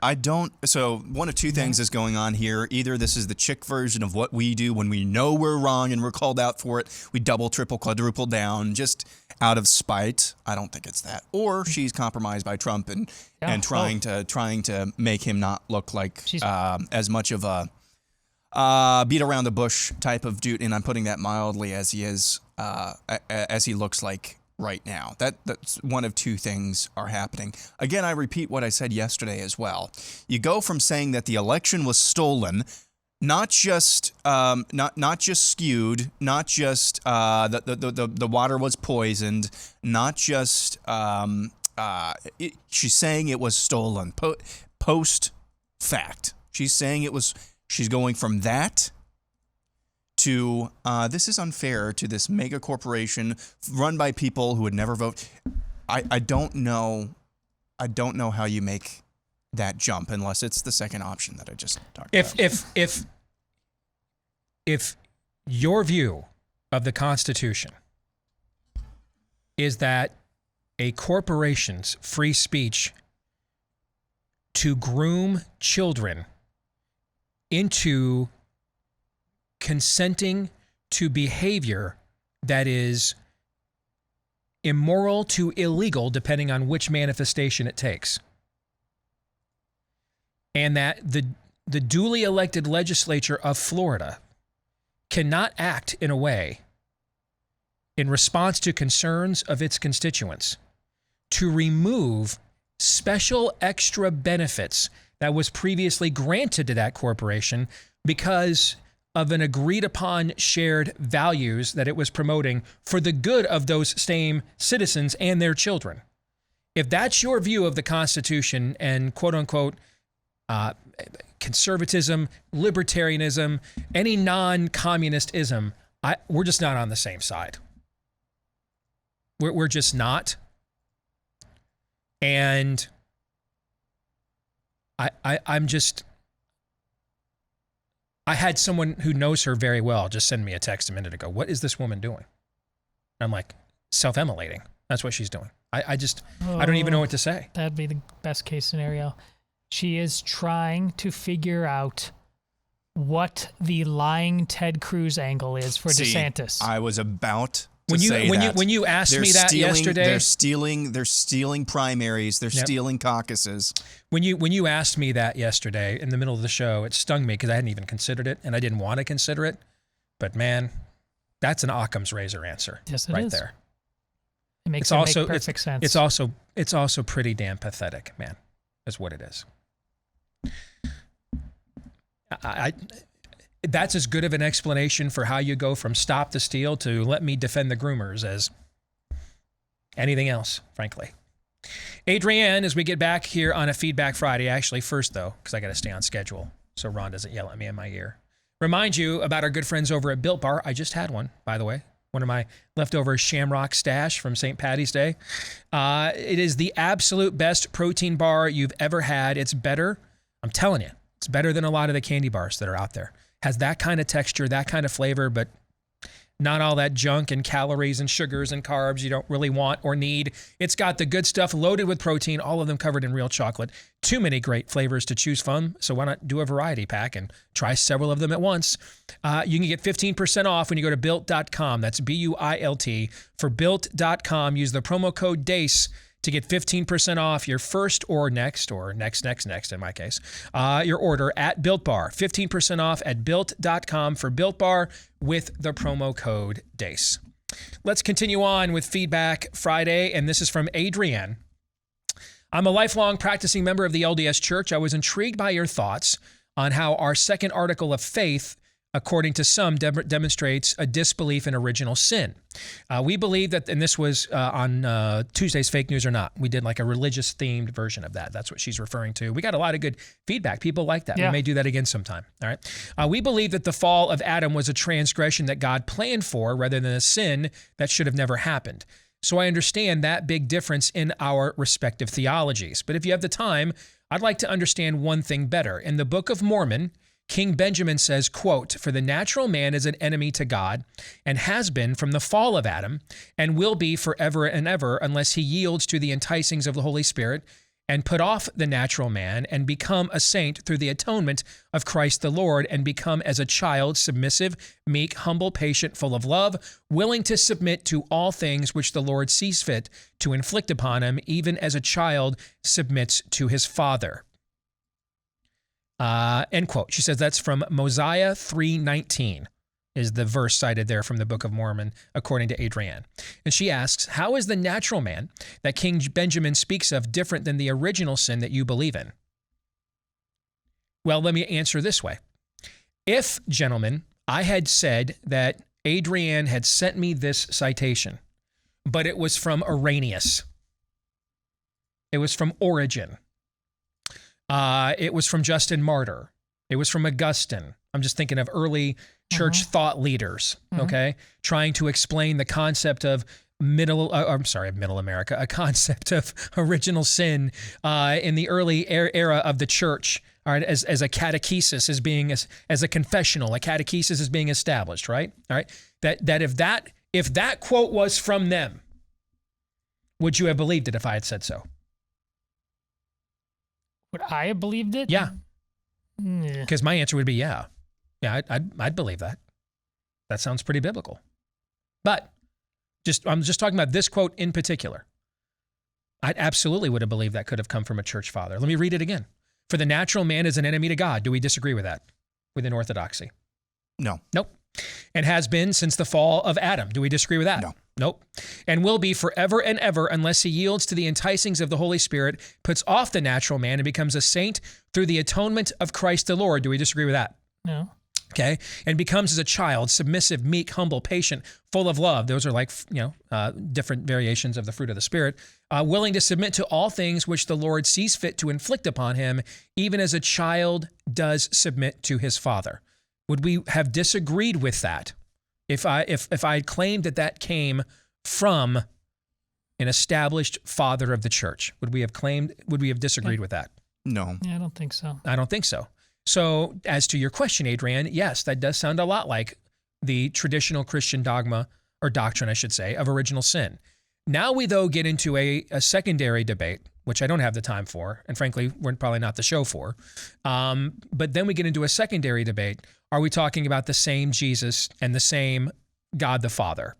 So one of two things is going on here. Either this is the chick version of what we do when we know we're wrong and we're called out for it. We double, triple, quadruple down just out of spite. I don't think it's that. Or she's compromised by Trump and trying to make him not look like as much of a beat around the bush type of dude. And I'm putting that mildly, as he is, as he looks like right now. That's one of two things are happening. Again, I repeat what I said yesterday as well. You go from saying that the election was stolen, not just skewed, not just the water was poisoned, not just she's saying it was stolen post fact. She's saying she's going from that to this is unfair to this mega corporation run by people who would never vote. I don't know how you make that jump unless it's the second option that I just talked about. If your view of the Constitution is that a corporation's free speech to groom children into consenting to behavior that is immoral to illegal, depending on which manifestation it takes, and that the duly elected legislature of Florida cannot act in a way in response to concerns of its constituents to remove special extra benefits that was previously granted to that corporation because of an agreed upon shared values that it was promoting for the good of those same citizens and their children. If that's your view of the Constitution and quote unquote conservatism, libertarianism, any non-communist ism, we're just not on the same side. We're just not. And I'm just, I had someone who knows her very well just send me a text a minute ago. What is this woman doing? And I'm like, self-immolating. That's what she's doing. I don't even know what to say. That'd be the best case scenario. She is trying to figure out what the lying Ted Cruz angle is for DeSantis. I was about When you asked me that yesterday, they're stealing primaries, they're stealing caucuses. When you asked me that yesterday in the middle of the show, it stung me because I hadn't even considered it and I didn't want to consider it. But man, that's an Occam's razor answer. Yes, it right is. there. It makes make perfect sense. It's also pretty damn pathetic, man. That's what it is. That's as good of an explanation for how you go from stop the steal to let me defend the groomers as anything else, frankly. Adrienne, as we get back here on a Feedback Friday, actually first though, because I got to stay on schedule so Ron doesn't yell at me in my ear. Remind you about our good friends over at Built Bar. I just had one, by the way. One of my leftover Shamrock stash from St. Patty's Day. It is the absolute best protein bar you've ever had. It's better. I'm telling you, it's better than a lot of the candy bars that are out there. Has that kind of texture, that kind of flavor, but not all that junk and calories and sugars and carbs you don't really want or need. It's got the good stuff loaded with protein, all of them covered in real chocolate. Too many great flavors to choose from, so why not do a variety pack and try several of them at once? You can get 15% off when you go to Built.com. That's B-U-I-L-T. For Built.com, use the promo code DACE to get 15% off your first or next in my case, your order at Built Bar. 15% off at Built.com for Built Bar with the promo code DACE. Let's continue on with Feedback Friday, and this is from Adrienne. I'm a lifelong practicing member of the LDS Church. I was intrigued by your thoughts on how our second article of faith, according to some, demonstrates a disbelief in original sin. We believe that, and this was on Tuesday's Fake News or Not. We did like a religious-themed version of that. That's what she's referring to. We got a lot of good feedback. People like that. Yeah. We may do that again sometime. All right. We believe that the fall of Adam was a transgression that God planned for rather than a sin that should have never happened. So I understand that big difference in our respective theologies. But if you have the time, I'd like to understand one thing better. In the Book of Mormon, King Benjamin says, quote, "For the natural man is an enemy to God and has been from the fall of Adam and will be forever and ever unless he yields to the enticings of the Holy Spirit and put off the natural man and become a saint through the atonement of Christ the Lord and become as a child, submissive, meek, humble, patient, full of love, willing to submit to all things which the Lord sees fit to inflict upon him, even as a child submits to his father." End quote. She says that's from Mosiah 3:19 is the verse cited there from the Book of Mormon, according to Adrienne. And she asks, how is the natural man that King Benjamin speaks of different than the original sin that you believe in? Well, let me answer this way. If, gentlemen, I had said that Adrienne had sent me this citation, but it was from Irenaeus, It was from Origen. It was from Justin Martyr. It was from Augustine. I'm just thinking of early church thought leaders, okay, trying to explain the concept of middle America, a concept of original sin in the early era of the church, all right, as a catechesis, as a confessional, a catechesis is being established, right? All right, that if that quote was from them, would you have believed it if I had said so? Would I have believed it? Yeah. Because my answer would be yeah. Yeah, I'd believe that. That sounds pretty biblical. But I'm just talking about this quote in particular. I absolutely would have believed that could have come from a church father. Let me read it again. For the natural man is an enemy to God. Do we disagree with that within orthodoxy? No. Nope. And has been since the fall of Adam. Do we disagree with that? No. Nope. And will be forever and ever unless he yields to the enticings of the Holy Spirit, puts off the natural man, and becomes a saint through the atonement of Christ the Lord. Do we disagree with that? No. Okay. And becomes as a child, submissive, meek, humble, patient, full of love. Those are like, different variations of the fruit of the Spirit. Willing to submit to all things which the Lord sees fit to inflict upon him, even as a child does submit to his father. Would we have disagreed with that if I had claimed that came from an established father of the church? Would we have disagreed with that? No. Yeah, I don't think so. I don't think so. So as to your question, Adrian, yes, that does sound a lot like the traditional Christian dogma, or doctrine, I should say, of original sin. Now we, though, get into a secondary debate, which I don't have the time for, and frankly, we're probably not the show for. But then we get into a secondary debate. Are we talking about the same Jesus and the same God the Father?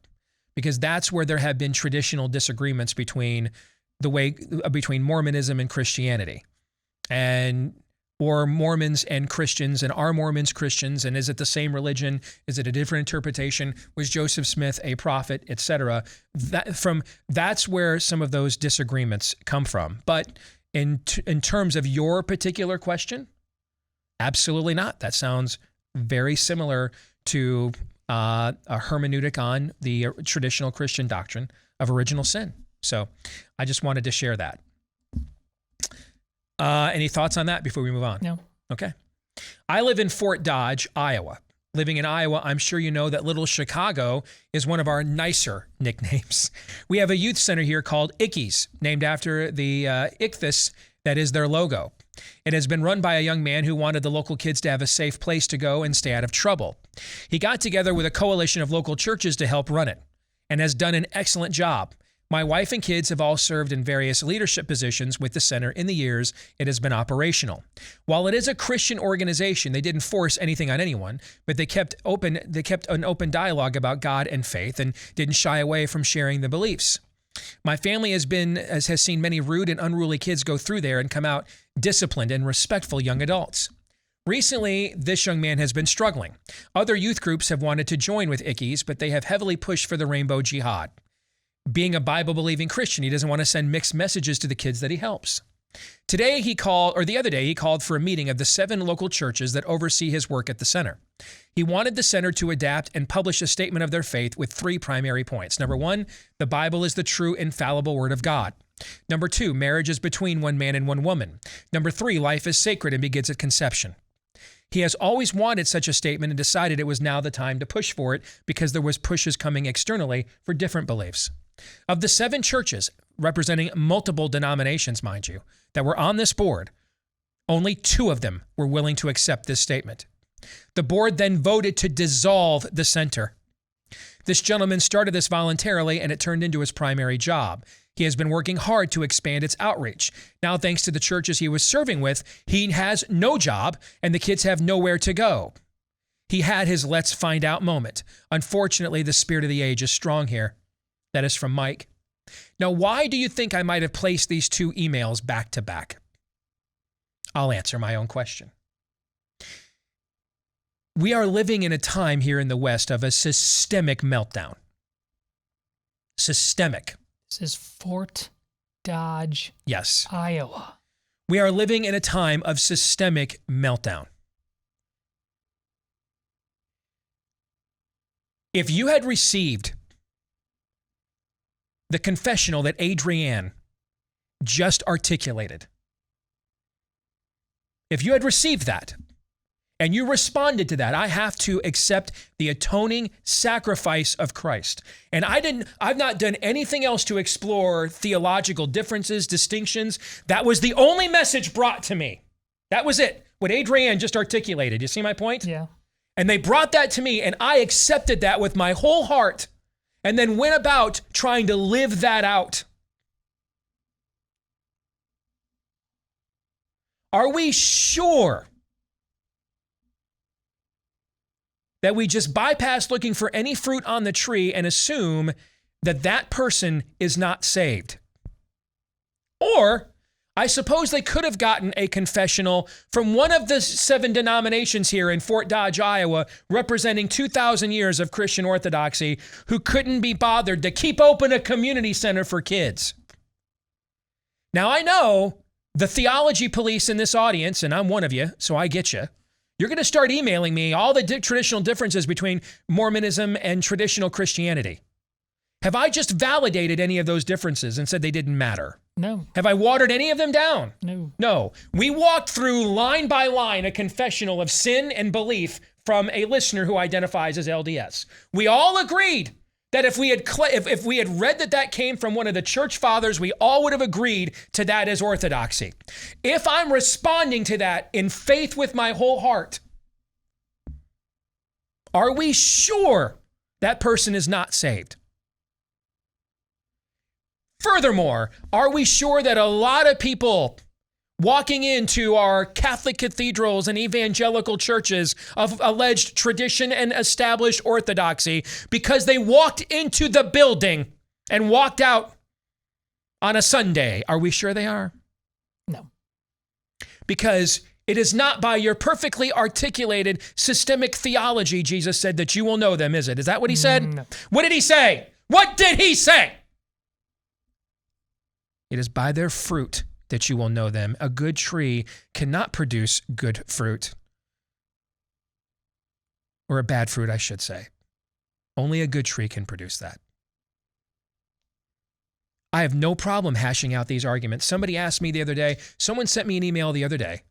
Because that's where there have been traditional disagreements between Mormonism and Christianity. Or Mormons and Christians, and are Mormons Christians, and is it the same religion? Is it a different interpretation? Was Joseph Smith a prophet, etc.? That's where some of those disagreements come from. But in terms of your particular question, absolutely not. That sounds very similar to a hermeneutic on the traditional Christian doctrine of original sin. So I just wanted to share that. Any thoughts on that before we move on? No. Okay. I live in Fort Dodge, Iowa. Living in Iowa, I'm sure you know that Little Chicago is one of our nicer nicknames. We have a youth center here called Ickies, named after the ichthys that is their logo. It has been run by a young man who wanted the local kids to have a safe place to go and stay out of trouble. He got together with a coalition of local churches to help run it, and has done an excellent job. My wife and kids have all served in various leadership positions with the center in the years it has been operational. While it is a Christian organization, they didn't force anything on anyone, but they kept an open dialogue about God and faith, and didn't shy away from sharing the beliefs. My family has seen many rude and unruly kids go through there and come out disciplined and respectful young adults. Recently, this young man has been struggling. Other youth groups have wanted to join with Ickies, but they have heavily pushed for the rainbow jihad. Being a Bible-believing Christian, he doesn't want to send mixed messages to the kids that he helps. The other day, he called for a meeting of the 7 local churches that oversee his work at the center. He wanted the center to adapt and publish a statement of their faith with 3 primary points. Number 1, the Bible is the true, infallible word of God. Number 2, marriage is between one man and one woman. Number 3, life is sacred and begins at conception. He has always wanted such a statement and decided it was now the time to push for it, because there was pushes coming externally for different beliefs. Of the 7 churches, representing multiple denominations, mind you, that were on this board, only 2 of them were willing to accept this statement. The board then voted to dissolve the center. This gentleman started this voluntarily, and it turned into his primary job. He has been working hard to expand its outreach. Now, thanks to the churches he was serving with, he has no job, and the kids have nowhere to go. He had his let's find out moment. Unfortunately, the spirit of the age is strong here. That is from Mike. Now, why do you think I might have placed these 2 emails back to back? I'll answer my own question. We are living in a time here in the West of a systemic meltdown. Systemic. This is Fort Dodge, yes, Iowa. We are living in a time of systemic meltdown. If you had received the confessional that Adrienne just articulated. If you had received that and you responded to that, I have to accept the atoning sacrifice of Christ. And I've not done anything else to explore theological differences, distinctions. That was the only message brought to me. That was it. What Adrienne just articulated. You see my point? Yeah. And they brought that to me, and I accepted that with my whole heart, and then went about trying to live that out. Are we sure that we just bypass looking for any fruit on the tree and assume that that person is not saved? Or I suppose they could have gotten a confessional from one of the 7 denominations here in Fort Dodge, Iowa, representing 2,000 years of Christian orthodoxy, who couldn't be bothered to keep open a community center for kids. Now, I know the theology police in this audience, and I'm one of you, so I get you. You're going to start emailing me all the traditional differences between Mormonism and traditional Christianity. Have I just validated any of those differences and said they didn't matter? No. Have I watered any of them down? No. No. We walked through line by line a confessional of sin and belief from a listener who identifies as LDS. We all agreed that if we had read that came from one of the church fathers, we all would have agreed to that as orthodoxy. If I'm responding to that in faith with my whole heart, are we sure that person is not saved? Furthermore, are we sure that a lot of people walking into our Catholic cathedrals and evangelical churches of alleged tradition and established orthodoxy, because they walked into the building and walked out on a Sunday, are we sure they are? No. Because it is not by your perfectly articulated systemic theology, Jesus said, that you will know them, is it? Is that what he said? No. What did he say? What did he say? It is by their fruit that you will know them. A good tree cannot produce good fruit. Or a bad fruit, I should say. Only a good tree can produce that. I have no problem hashing out these arguments. Somebody asked me the other day, someone sent me an email the other day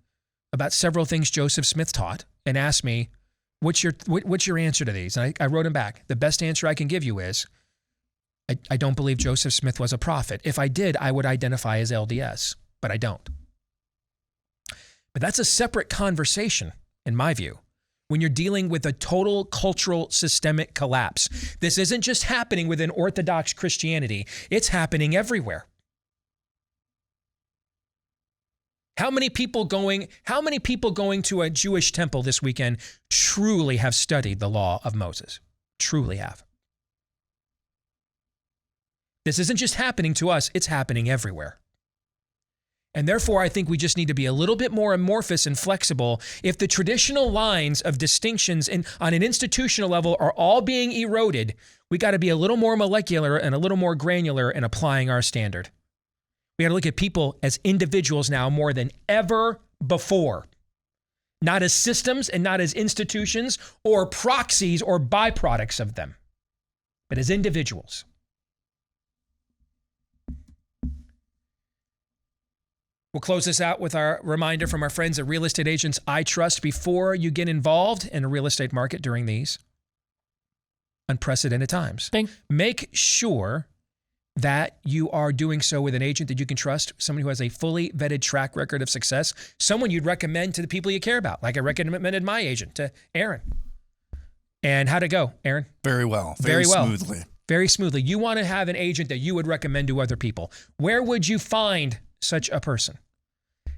about several things Joseph Smith taught and asked me, what's your answer to these? And I wrote him back. The best answer I can give you is, I don't believe Joseph Smith was a prophet. If I did, I would identify as LDS, but I don't. But that's a separate conversation, in my view, when you're dealing with a total cultural systemic collapse. This isn't just happening within Orthodox Christianity. It's happening everywhere. How many people going to a Jewish temple this weekend truly have studied the law of Moses? Truly have. This isn't just happening to us, it's happening everywhere. And therefore, I think we just need to be a little bit more amorphous and flexible. If the traditional lines of distinctions on an institutional level are all being eroded, we got to be a little more molecular and a little more granular in applying our standard. We got to look at people as individuals now more than ever before. Not as systems and not as institutions or proxies or byproducts of them, but as individuals. We'll close this out with our reminder from our friends at Real Estate Agents I Trust. Before you get involved in a real estate market during these unprecedented times, make sure that you are doing so with an agent that you can trust, someone who has a fully vetted track record of success, someone you'd recommend to the people you care about, like I recommended my agent to Aaron. And how'd it go, Aaron? Very well. Very smoothly. Very smoothly. You want to have an agent that you would recommend to other people. Where would you find such a person?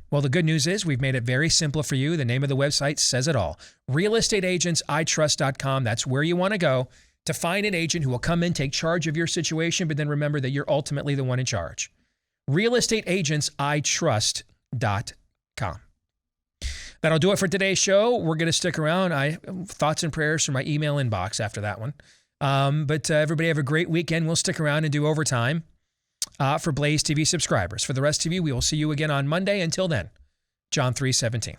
Well, the good news is we've made it very simple for you. The name of the website says it all. realestateagentsitrust.com. That's where you want to go to find an agent who will come in, take charge of your situation, but then remember that you're ultimately the one in charge. realestateagentsitrust.com. That'll do it for today's show. We're going to stick around. Thoughts and prayers from my email inbox after that one. But everybody have a great weekend. We'll stick around and do overtime for Blaze TV subscribers. For the rest of you, we will see you again on Monday. Until then, John 3:17.